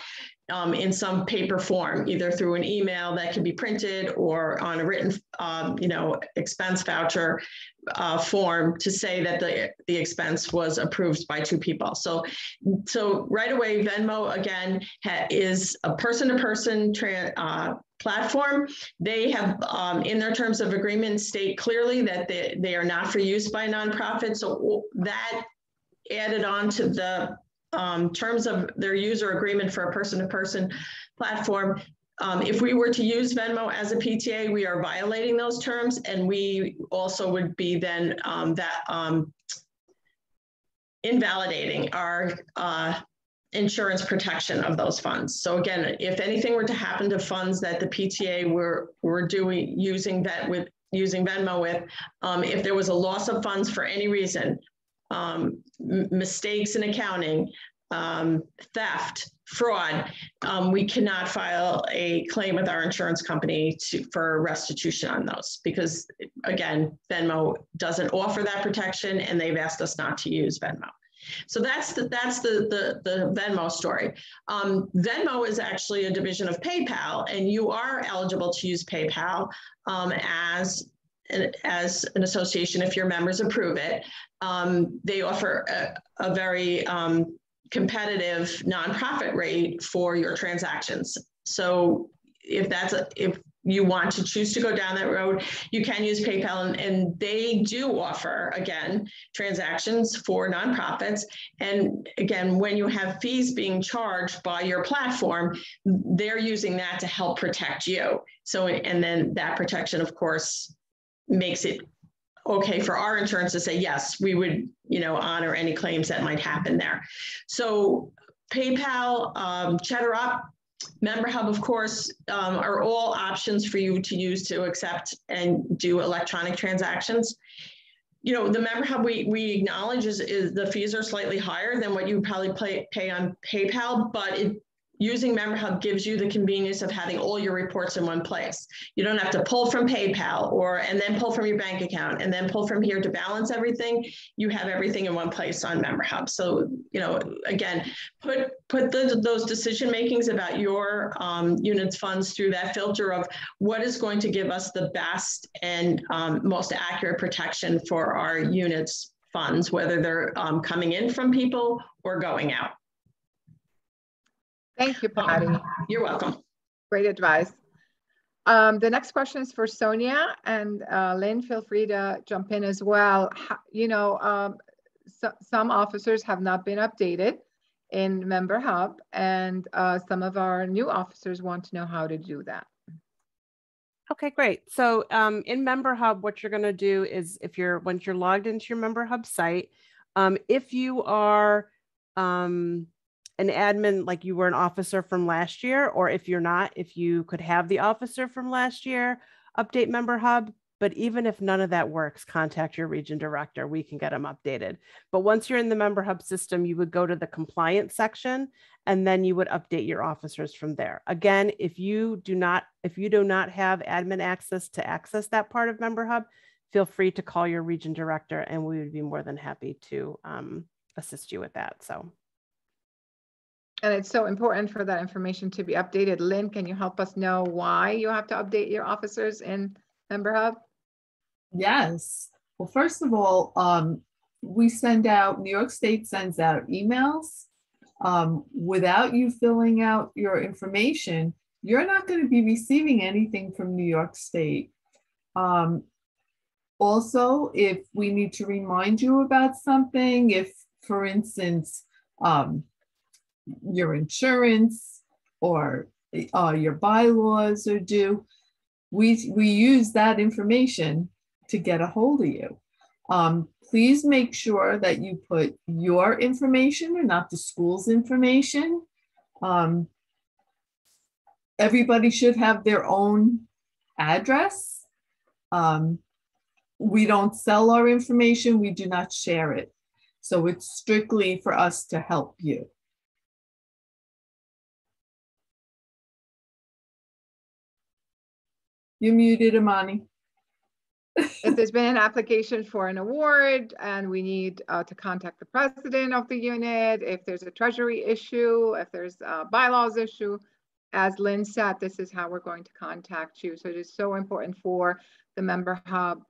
in some paper form, either through an email that can be printed or on a written, expense voucher form to say that the expense was approved by 2 people. So right away, Venmo again is a person-to-person platform. They have in their terms of agreement state clearly that they are not for use by nonprofits. So that added on to the terms of their user agreement for a person-to-person platform. If we were to use Venmo as a PTA, we are violating those terms, and we also would be then invalidating our insurance protection of those funds. So again, if anything were to happen to funds that the PTA were doing using Venmo with, if there was a loss of funds for any reason, mistakes in accounting, theft, fraud, we cannot file a claim with our insurance company for restitution on those, because again, Venmo doesn't offer that protection, and they've asked us not to use Venmo. So that's the Venmo story. Venmo is actually a division of PayPal, and you are eligible to use PayPal as an association if your members approve it. They offer a very competitive nonprofit rate for your transactions. So if you want to choose to go down that road, you can use PayPal, and they do offer, again, transactions for nonprofits. And again, when you have fees being charged by your platform, they're using that to help protect you. So, and then that protection, of course, makes it okay for our insurance to say, yes, we would, honor any claims that might happen there. So PayPal, Cheddar Up, MemberHub, of course, are all options for you to use to accept and do electronic transactions. The MemberHub we acknowledge is the fees are slightly higher than what you probably pay on PayPal, but using MemberHub gives you the convenience of having all your reports in one place. You don't have to pull from PayPal and then pull from your bank account and then pull from here to balance everything. You have everything in one place on MemberHub. So, again, put those decision makings about your unit's funds through that filter of what is going to give us the best and most accurate protection for our unit's funds, whether they're coming in from people or going out. Thank you, Patty. You're welcome. Great advice. The next question is for Sonia, and Lynn, feel free to jump in as well. Some officers have not been updated in MemberHub, and some of our new officers want to know how to do that. Okay, great. So in MemberHub, what you're going to do is once you're logged into your MemberHub site, if you are an admin, like you were an officer from last year, or if you're not, if you could have the officer from last year update MemberHub. But even if none of that works, contact your region director. We can get them updated. But once you're in the MemberHub system, you would go to the compliance section, and then you would update your officers from there. Again, if you do not have admin access to access that part of MemberHub, feel free to call your region director and we would be more than happy to assist you with that. So. And it's so important for that information to be updated. Lynn, can you help us know why you have to update your officers in Member Hub? Yes. Well, first of all, we send out, New York State sends out emails. Without you filling out your information, you're not going to be receiving anything from New York State. Also, if we need to remind you about something, if, for instance, your insurance or your bylaws are due, we use that information to get a hold of you. Please make sure that you put your information and not the school's information. Everybody should have their own address. We don't sell our information, we do not share it. So it's strictly for us to help you. You're muted, Amani. If there's been an application for an award and we need to contact the president of the unit, if there's a treasury issue, if there's a bylaws issue, as Lynn said, this is how we're going to contact you. So it is so important for the Member Hub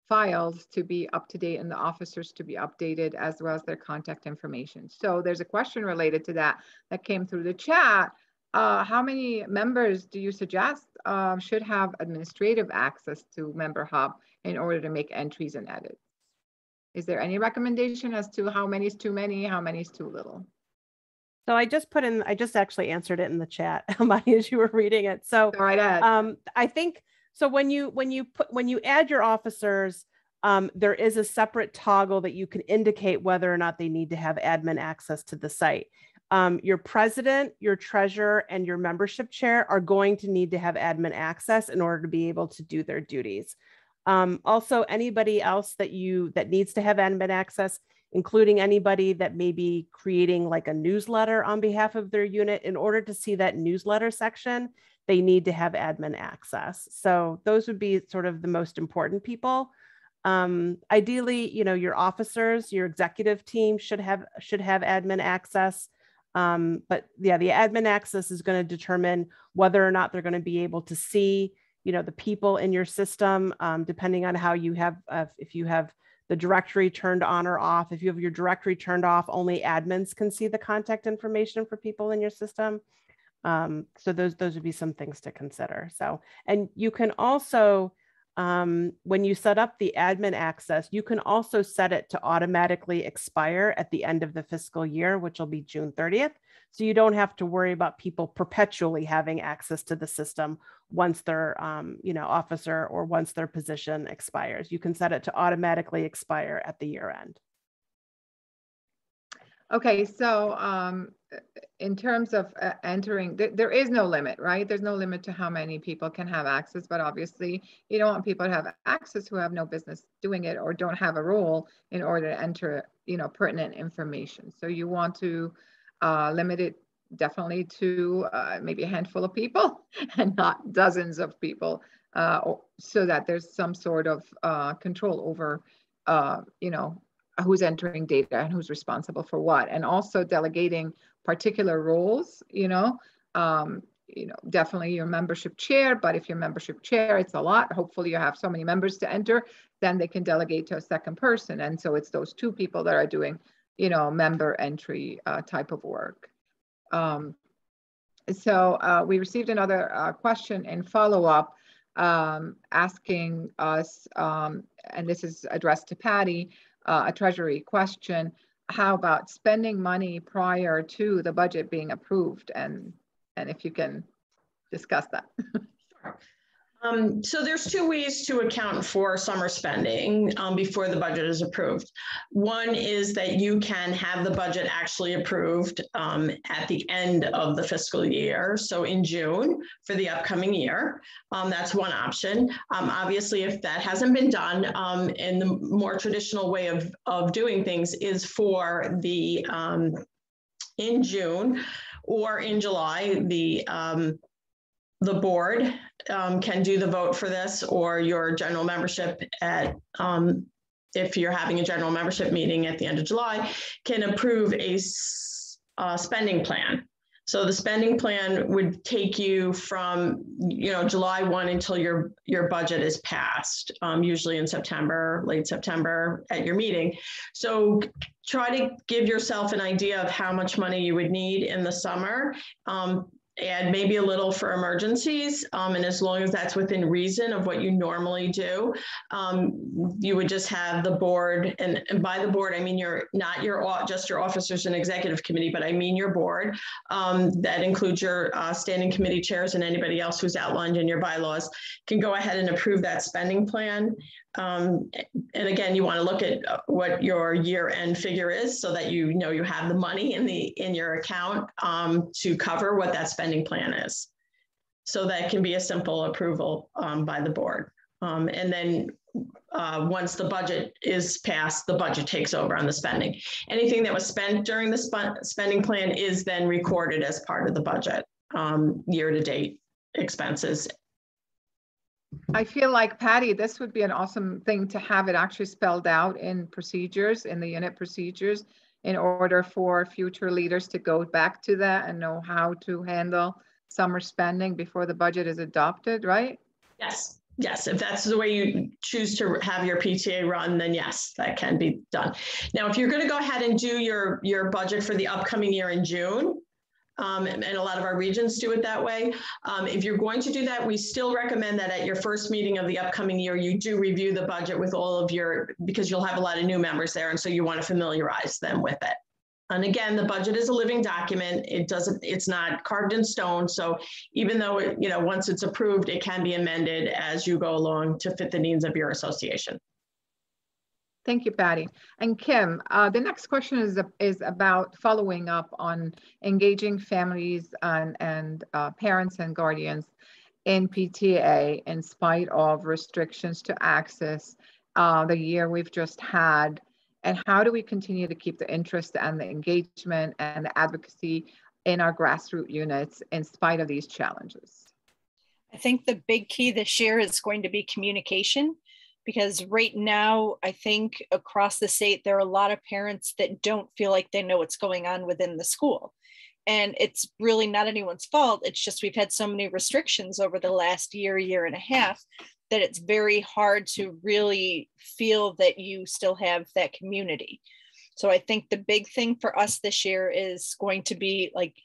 files to be up to date and the officers to be updated, as well as their contact information. So there's a question related to that came through the chat. How many members do you suggest should have administrative access to Member Hub in order to make entries and edits? Is there any recommendation as to how many is too many, how many is too little? So I just actually answered it in the chat, Amani, as you were reading it. So right ahead. I think, so when you add your officers, there is a separate toggle that you can indicate whether or not they need to have admin access to the site. Your president, your treasurer, and your membership chair are going to need to have admin access in order to be able to do their duties. Also, anybody else that needs to have admin access, including anybody that may be creating like a newsletter on behalf of their unit, in order to see that newsletter section, they need to have admin access. So those would be sort of the most important people. Ideally, your officers, your executive team should have admin access. But yeah, the admin access is going to determine whether or not they're going to be able to see, the people in your system, depending on how you have, if you have the directory turned on or off. If you have your directory turned off, only admins can see the contact information for people in your system. So those would be some things to consider. So, and you can also, when you set up the admin access, you can also set it to automatically expire at the end of the fiscal year, which will be June 30th. So you don't have to worry about people perpetually having access to the system once their officer or once their position expires. You can set it to automatically expire at the year end. Okay, so in terms of entering, there is no limit, right? There's no limit to how many people can have access, but obviously you don't want people to have access who have no business doing it or don't have a role in order to enter, pertinent information. So you want to limit it definitely to maybe a handful of people and not dozens of people, so that there's some sort of control over, who's entering data and who's responsible for what, and also delegating particular roles, definitely your membership chair, but if your membership chair, it's a lot, hopefully you have so many members to enter, then they can delegate to a second person. And so it's those two people that are doing, member entry type of work. So we received another question in follow-up asking us, and this is addressed to Patty, a treasury question, how about spending money prior to the budget being approved? And if you can discuss that. Sure. So there's two ways to account for summer spending before the budget is approved. One is that you can have the budget actually approved at the end of the fiscal year, so in June for the upcoming year. That's one option. Obviously, if that hasn't been done, and the more traditional way of doing things is for the in June or in July, the the board can do the vote for this, or your general membership at, if you're having a general membership meeting at the end of July, can approve a spending plan. So the spending plan would take you from, July 1 until your budget is passed, usually in September, late September at your meeting. So try to give yourself an idea of how much money you would need in the summer. Add maybe a little for emergencies. And as long as that's within reason of what you normally do, you would just have the board, and by the board, I mean, just your officers and executive committee, but I mean your board. That includes your standing committee chairs and anybody else who's outlined in your bylaws can go ahead and approve that spending plan. And again, you want to look at what your year-end figure is so that you know you have the money in your account to cover what that spending plan is. So that can be a simple approval by the board. And then once the budget is passed, the budget takes over on the spending. Anything that was spent during the spending plan is then recorded as part of the budget, year-to-date expenses. I feel like, Patty, this would be an awesome thing to have it actually spelled out in procedures, in the unit procedures, in order for future leaders to go back to that and know how to handle summer spending before the budget is adopted, right? Yes. Yes, if that's the way you choose to have your PTA run, then yes, that can be done. Now, if you're going to go ahead and do your budget for the upcoming year in June, and a lot of our regions do it that way. If you're going to do that, we still recommend that at your first meeting of the upcoming year, you do review the budget with all of because you'll have a lot of new members there. And so you want to familiarize them with it. And again, the budget is a living document. It's not carved in stone. So even though once it's approved, it can be amended as you go along to fit the needs of your association. Thank you, Patty. And Kim, the next question is about following up on engaging families and parents and guardians in PTA in spite of restrictions to access the year we've just had. And how do we continue to keep the interest and the engagement and the advocacy in our grassroots units in spite of these challenges? I think the big key this year is going to be communication. Because right now, I think across the state, there are a lot of parents that don't feel like they know what's going on within the school. And it's really not anyone's fault. It's just we've had so many restrictions over the last year and a half, that it's very hard to really feel that you still have that community. So I think the big thing for us this year is going to be like,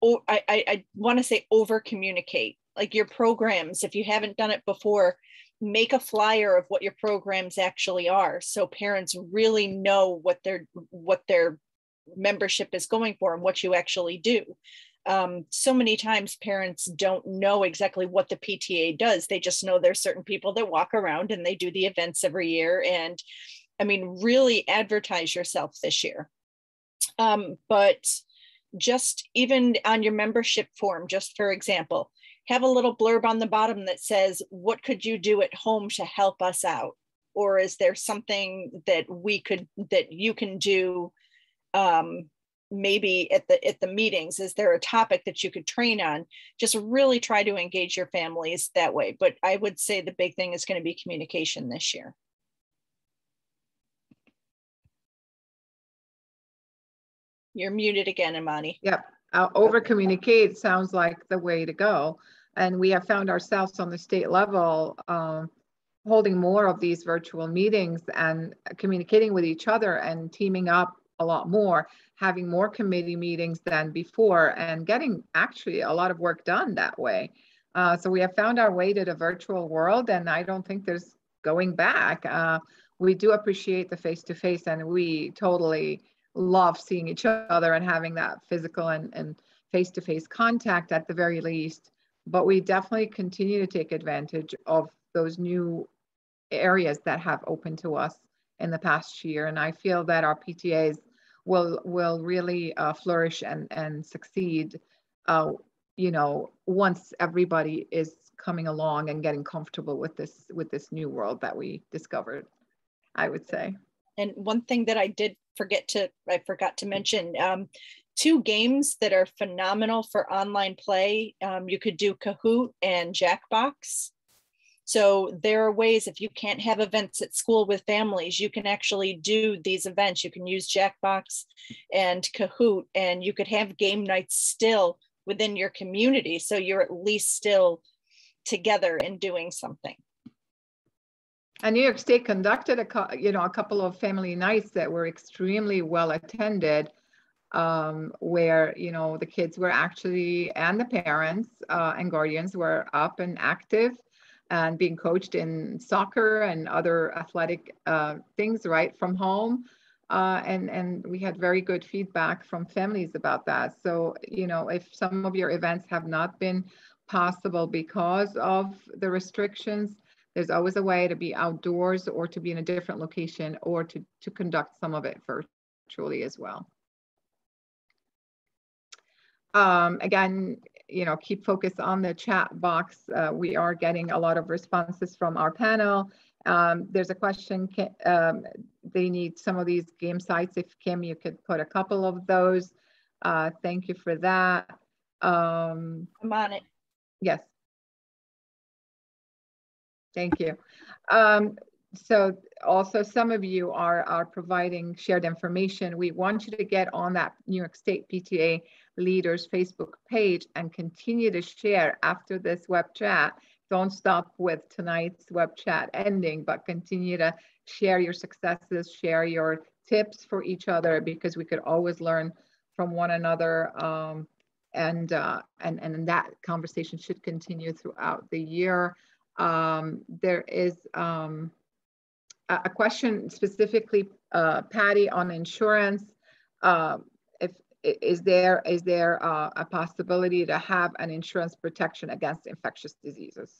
I want to say over communicate. Like your programs, if you haven't done it before, make a flyer of what your programs actually are, so parents really know what their membership is going for and what you actually do. So many times parents don't know exactly what the PTA does. They just know there's certain people that walk around and they do the events every year. And I mean, really advertise yourself this year. But just even on your membership form, just for example, have a little blurb on the bottom that says, what could you do at home to help us out? Or is there something that you can do maybe at the meetings? Is there a topic that you could train on? Just really try to engage your families that way. But I would say the big thing is going to be communication this year. You're muted again, Imani. Yep, over communicate sounds like the way to go. And we have found ourselves on the state level holding more of these virtual meetings and communicating with each other and teaming up a lot more, having more committee meetings than before and getting actually a lot of work done that way. So we have found our way to the virtual world, and I don't think there's going back. We do appreciate the face-to-face, and we totally love seeing each other and having that physical and face-to-face contact at the very least. But we definitely continue to take advantage of those new areas that have opened to us in the past year. And I feel that our PTAs will really flourish and succeed, once everybody is coming along and getting comfortable with this new world that we discovered, I would say. And one thing that I forgot to mention, two games that are phenomenal for online play. You could do Kahoot and Jackbox. So there are ways, if you can't have events at school with families, you can actually do these events. You can use Jackbox and Kahoot, and you could have game nights still within your community. So you're at least still together and doing something. And New York State conducted a couple of family nights that were extremely well attended, where the kids were actually, and the parents and guardians were up and active and being coached in soccer and other athletic things right from home. And we had very good feedback from families about that. So, if some of your events have not been possible because of the restrictions, there's always a way to be outdoors or to be in a different location or to conduct some of it virtually as well. Again, keep focus on the chat box. We are getting a lot of responses from our panel. There's a question, they need some of these game sites. If Kim, you could put a couple of those. Thank you for that. I'm on it. Yes. Thank you. So also some of you are providing shared information. We want you to get on that New York State PTA Leaders Facebook page and continue to share after this web chat. Don't stop with tonight's web chat ending, but continue to share your successes, share your tips for each other, because we could always learn from one another. And that conversation should continue throughout the year. There is a question specifically, Patty, on insurance. Is there a possibility to have an insurance protection against infectious diseases?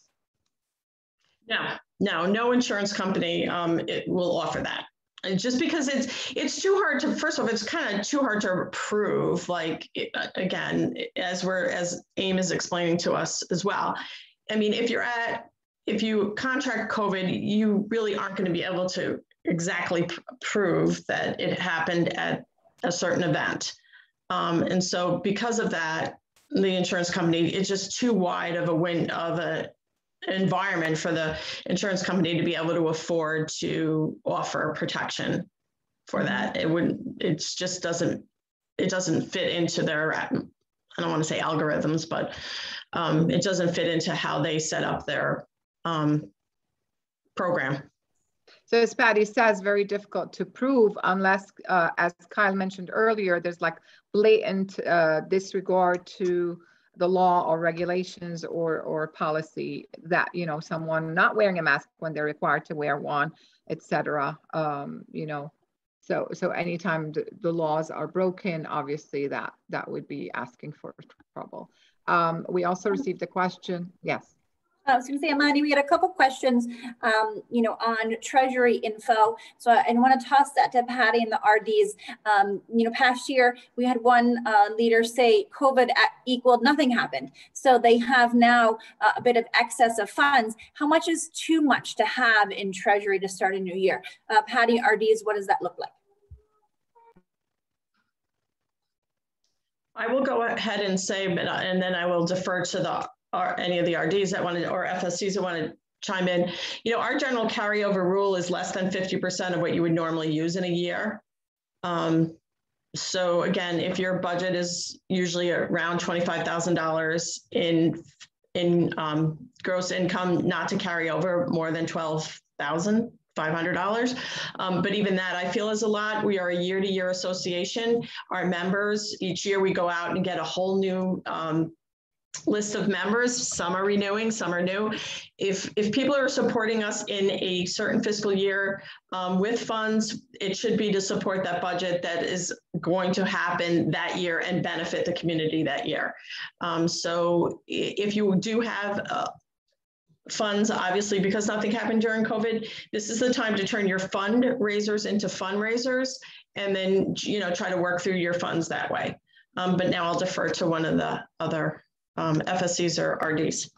No insurance company it will offer that. And just because it's too hard to, first of all, it's kind of too hard to prove, like, again, as AIM is explaining to us as well. I mean, if you contract COVID, you really aren't going to be able to exactly prove that it happened at a certain event. And so because of that, the insurance company, it's just too wide of a environment for the insurance company to be able to afford to offer protection for that. It just doesn't fit into their, I don't want to say algorithms, but it doesn't fit into how they set up their program. So as Patty says, very difficult to prove unless, as Kyle mentioned earlier, there's like blatant disregard to the law or regulations or policy that, someone not wearing a mask when they're required to wear one, etc. So anytime the laws are broken, obviously that would be asking for trouble. We also received a question. Yes. I was going to say, Amani, we had a couple questions, on Treasury info. So I want to toss that to Patty and the RDs. Past year we had one leader say COVID equaled nothing happened. So they have now a bit of excess of funds. How much is too much to have in Treasury to start a new year? Patty, RDs, what does that look like? I will go ahead and say, and then I will defer to any of the RDs that wanted, or FSCs that want to chime in. Our general carryover rule is less than 50% of what you would normally use in a year. So again, if your budget is usually around $25,000 in gross income, not to carry over more than $12,500. But even that I feel is a lot. We are a year-to-year association. Our members, each year we go out and get a whole new list of members. Some are renewing, some are new. If people are supporting us in a certain fiscal year with funds, it should be to support that budget that is going to happen that year and benefit the community that year. So if you do have funds, obviously, because nothing happened during COVID, this is the time to turn your fundraisers into fundraisers and then, try to work through your funds that way. But now I'll defer to one of the other FSCs or RDs.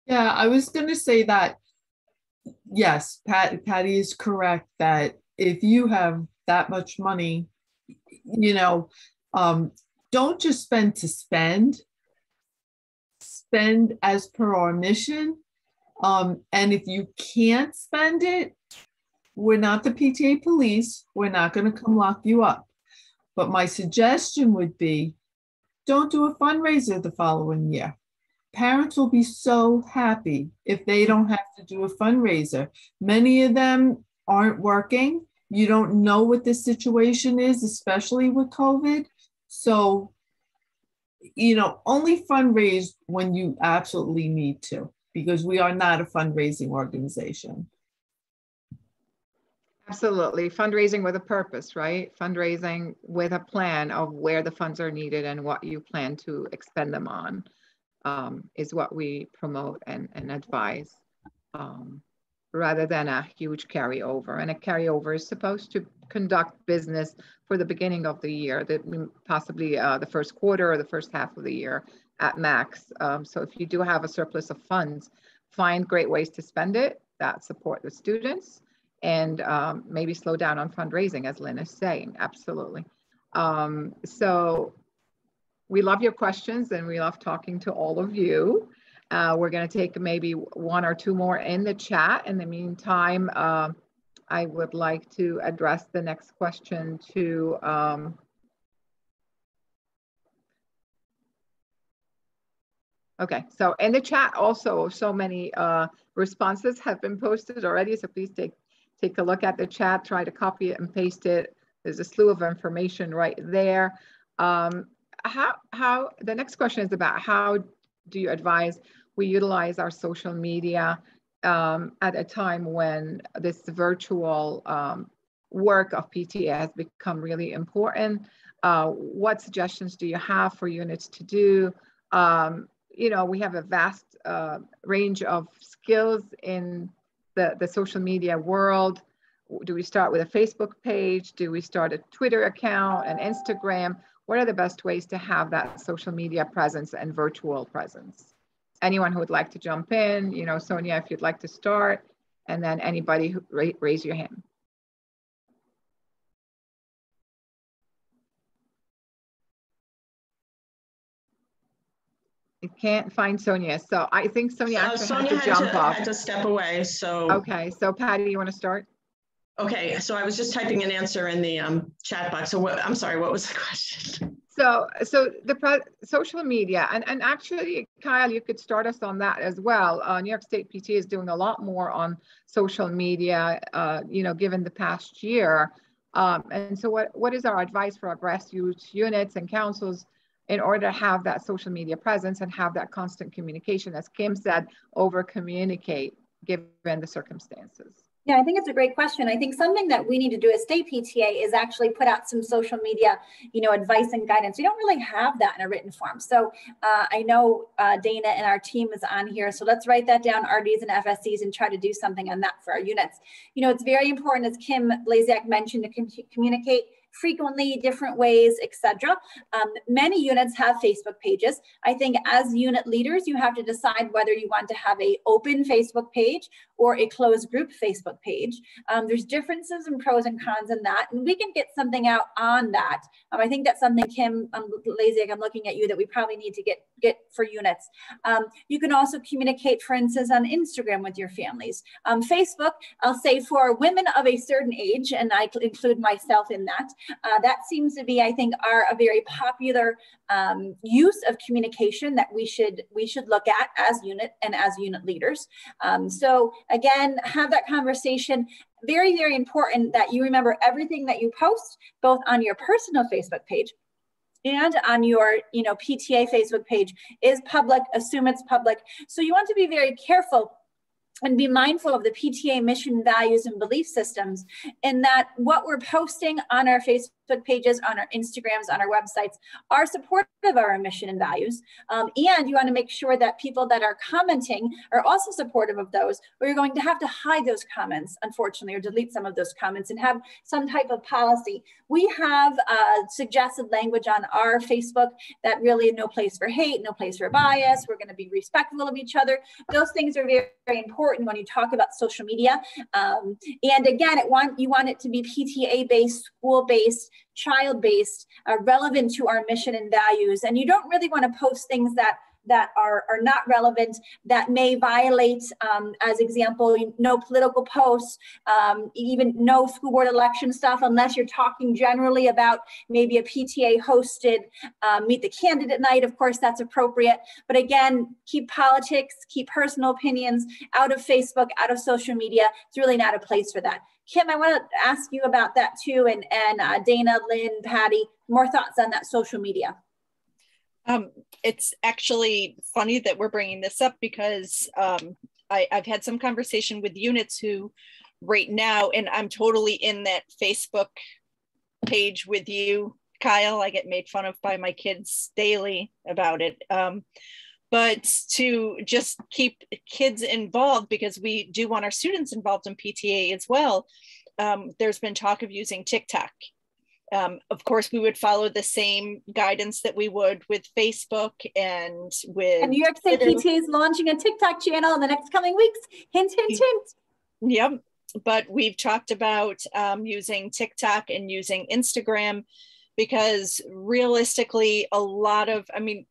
Yeah, I was going to say that, yes, Patty is correct that if you have that much money, Don't just spend to spend. Spend as per our mission. And if you can't spend it, we're not the PTA police. We're not going to come lock you up. But my suggestion would be, don't do a fundraiser the following year. Parents will be so happy if they don't have to do a fundraiser. Many of them aren't working. You don't know what the situation is, especially with COVID. So, you know, only fundraise when you absolutely need to, because we are not a fundraising organization. Absolutely. Fundraising with a purpose, right? Fundraising with a plan of where the funds are needed and what you plan to expend them on is what we promote and advise, rather than a huge carryover. And a carryover is supposed to conduct business for the beginning of the year, that possibly the first quarter or the first half of the year at max. So if you do have a surplus of funds, find great ways to spend it that support the students, and maybe slow down on fundraising, as Lynn is saying. Absolutely. So we love your questions and we love talking to all of you. We're going to take maybe one or two more in the chat. In the meantime, I would like to address the next question to okay, so in the chat also, so many responses have been posted already, so please take a look at the chat, try to copy it and paste it. There's a slew of information right there. The next question is about how do you advise we utilize our social media at a time when this virtual work of PTA has become really important? What suggestions do you have for units to do? You know, we have a vast range of skills in the social media world. Do we start with a Facebook page? Do we start a Twitter account, an Instagram? What are the best ways to have that social media presence and virtual presence? Anyone who would like to jump in, you know, Sonia, if you'd like to start, and then anybody who raise your hand. I can't find Sonia, so I think Sonia actually Sonia had to jump off. had to step away, so. Okay, so Patty, you want to start? Okay, so I was just typing an answer in the chat box. So I'm sorry, what was the question? So the social media, and actually, Kyle, you could start us on that as well. New York State PTA is doing a lot more on social media, you know, given the past year. And so what is our advice for our grassroots units and councils in order to have that social media presence and have that constant communication, as Kim said, over communicate given the circumstances? Yeah, I think it's a great question. I think something that we need to do as state PTA is actually put out some social media, you know, advice and guidance. We don't really have that in a written form. So I know Dana and our team is on here. So let's write that down, RDs and FSCs, and try to do something on that for our units. You know, it's very important, as Kim Blasiak mentioned, to communicate frequently, different ways, etc. Many units have Facebook pages. I think as unit leaders, you have to decide whether you want to have an open Facebook page or a closed group Facebook page. There's differences and pros and cons in that, and we can get something out on that. I think that's something, Kim Blasiak, I'm looking at you, that we probably need to get for units. You can also communicate, for instance, on Instagram with your families. Facebook, I'll say for women of a certain age, and I include myself in that, that seems to be, I think, a very popular use of communication that we should look at as unit and as unit leaders. So again, have that conversation. Very, very important that you remember everything that you post, both on your personal Facebook page and on your, you know, PTA Facebook page is public. Assume it's public. So you want to be very careful and be mindful of the PTA mission, values, and belief systems, in that what we're posting on our Facebook pages, on our Instagrams, on our websites are supportive of our mission and values. And you want to make sure that people that are commenting are also supportive of those, or you're going to have to hide those comments, unfortunately, or delete some of those comments and have some type of policy. We have suggested language on our Facebook that really no place for hate, no place for bias. We're going to be respectful of each other. Those things are very, very important when you talk about social media. And again, you want it to be PTA-based, school-based, child-based, relevant to our mission and values. And you don't really want to post things that are not relevant, that may violate, as example, no political posts, even no school board election stuff, unless you're talking generally about maybe a PTA hosted meet the candidate night. Of course, that's appropriate. But again, keep politics, keep personal opinions out of Facebook, out of social media. It's really not a place for that. Kim, I want to ask you about that too. And Dana, Lynn, Patty, more thoughts on that social media. It's actually funny that we're bringing this up because I've had some conversation with units who right now, and I'm totally in that Facebook page with you, Kyle. I get made fun of by my kids daily about it. But to just keep kids involved, because we do want our students involved in PTA as well, there's been talk of using TikTok. Of course, we would follow the same guidance that we would with Facebook and with— And New York State PTA is launching a TikTok channel in the next coming weeks. Hint, hint, hint. Yep. But we've talked about using TikTok and using Instagram, because realistically, a lot of, I mean,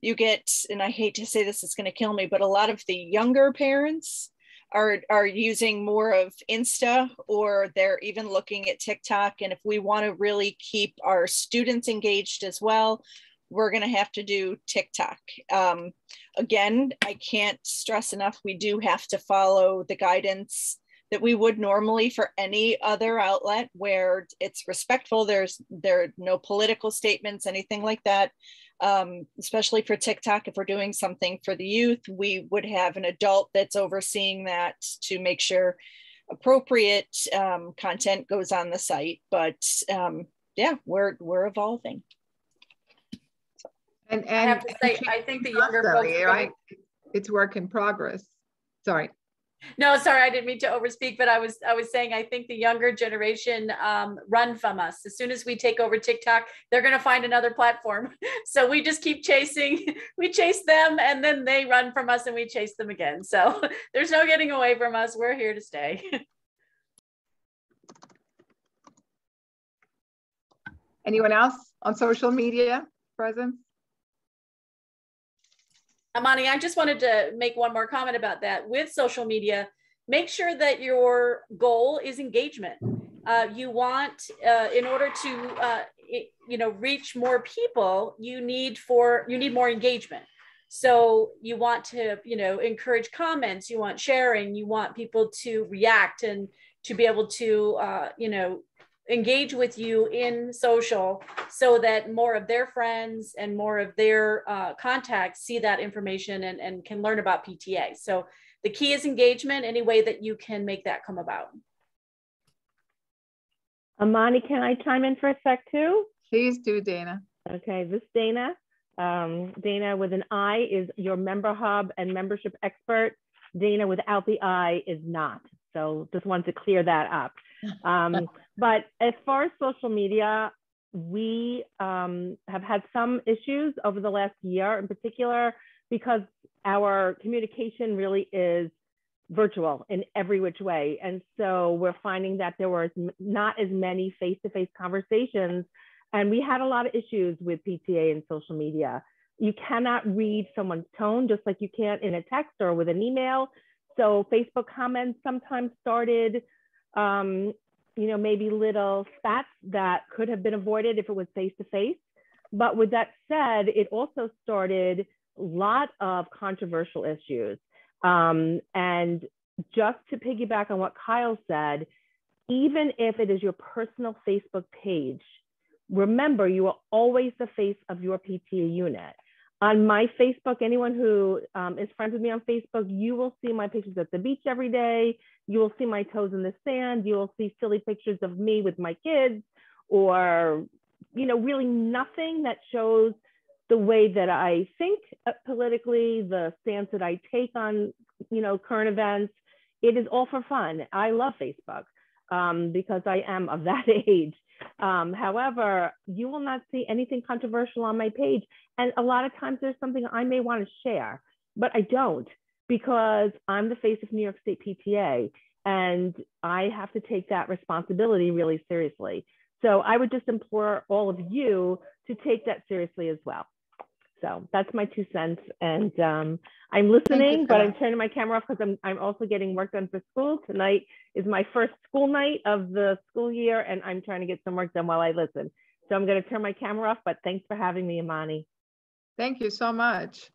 you get, and I hate to say this, it's going to kill me, but a lot of the younger parents are using more of Insta, or they're even looking at TikTok. And if we want to really keep our students engaged as well, we're going to have to do TikTok. Again, I can't stress enough, we do have to follow the guidance that we would normally for any other outlet, where it's respectful. There are no political statements, anything like that. Especially for TikTok, if we're doing something for the youth, we would have an adult that's overseeing that to make sure appropriate content goes on the site. But yeah, we're evolving. And I have to say, I think the younger folks, right? It's work in progress. Sorry. No, sorry, I didn't mean to overspeak, but I was saying, I think the younger generation run from us. As soon as we take over TikTok, they're going to find another platform. So we just keep chasing, we chase them, and then they run from us and we chase them again. So there's no getting away from us. We're here to stay. Anyone else on social media presence? Amani, I just wanted to make one more comment about that. With social media, make sure that your goal is engagement. You want, in order to, reach more people, you need more engagement. So you want to, encourage comments, you want sharing, you want people to react and to be able to, engage with you in social, so that more of their friends and more of their contacts see that information and can learn about PTA. So the key is engagement, any way that you can make that come about. Amani, can I chime in for a sec too? Please do, Dana. Okay, this is Dana. Dana with an I is your member hub and membership expert. Dana without the I is not. So just wanted to clear that up. But as far as social media, we have had some issues over the last year in particular, because our communication really is virtual in every which way. And so we're finding that there were not as many face-to-face conversations, and we had a lot of issues with PTA and social media. You cannot read someone's tone just like you can in a text or with an email. So Facebook comments sometimes started, maybe little spats that could have been avoided if it was face-to-face. But with that said, it also started a lot of controversial issues. And just to piggyback on what Kyle said, even if it is your personal Facebook page, remember you are always the face of your PTA unit. On my Facebook, anyone who is friends with me on Facebook, you will see my pictures at the beach every day. You will see my toes in the sand. You will see silly pictures of me with my kids, or, really nothing that shows the way that I think politically, the stance that I take on, current events. It is all for fun. I love Facebook because I am of that age. However, you will not see anything controversial on my page. And a lot of times there's something I may want to share, but I don't, because I'm the face of New York State PTA, and I have to take that responsibility really seriously. So I would just implore all of you to take that seriously as well. So that's my 2 cents. And I'm listening, but I'm turning my camera off because I'm also getting work done for school. Tonight is my first school night of the school year, and I'm trying to get some work done while I listen. So I'm going to turn my camera off, but thanks for having me, Imani. Thank you so much.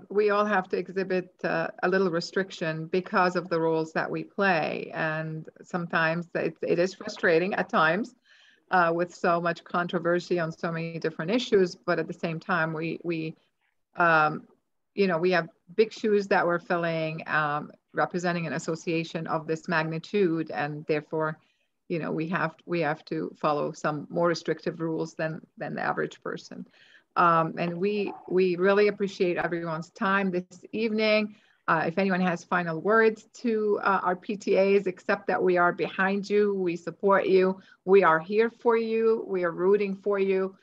We all have to exhibit a little restriction because of the roles that we play. And sometimes it is frustrating at times with so much controversy on so many different issues. But at the same time, we have big shoes that we're filling, representing an association of this magnitude. And therefore, we have to follow some more restrictive rules than the average person. And we really appreciate everyone's time this evening. If anyone has final words to our PTAs, except that we are behind you, we support you, we are here for you, we are rooting for you.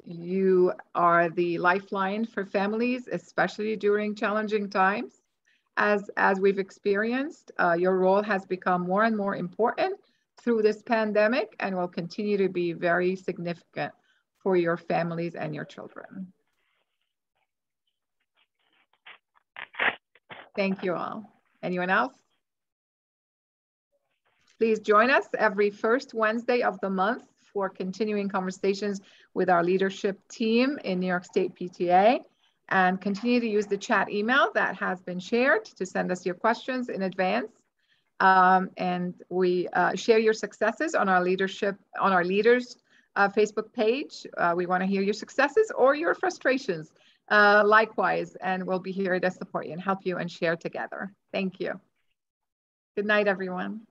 You are the lifeline for families, especially during challenging times. As we've experienced, your role has become more and more important through this pandemic and will continue to be very significant for your families and your children. Thank you all. Anyone else? Please join us every first Wednesday of the month for continuing conversations with our leadership team in New York State PTA, and continue to use the chat email that has been shared to send us your questions in advance. And we share your successes on our leaders Facebook page. We want to hear your successes or your frustrations likewise, and we'll be here to support you and help you and share together. Thank you. Good night, everyone.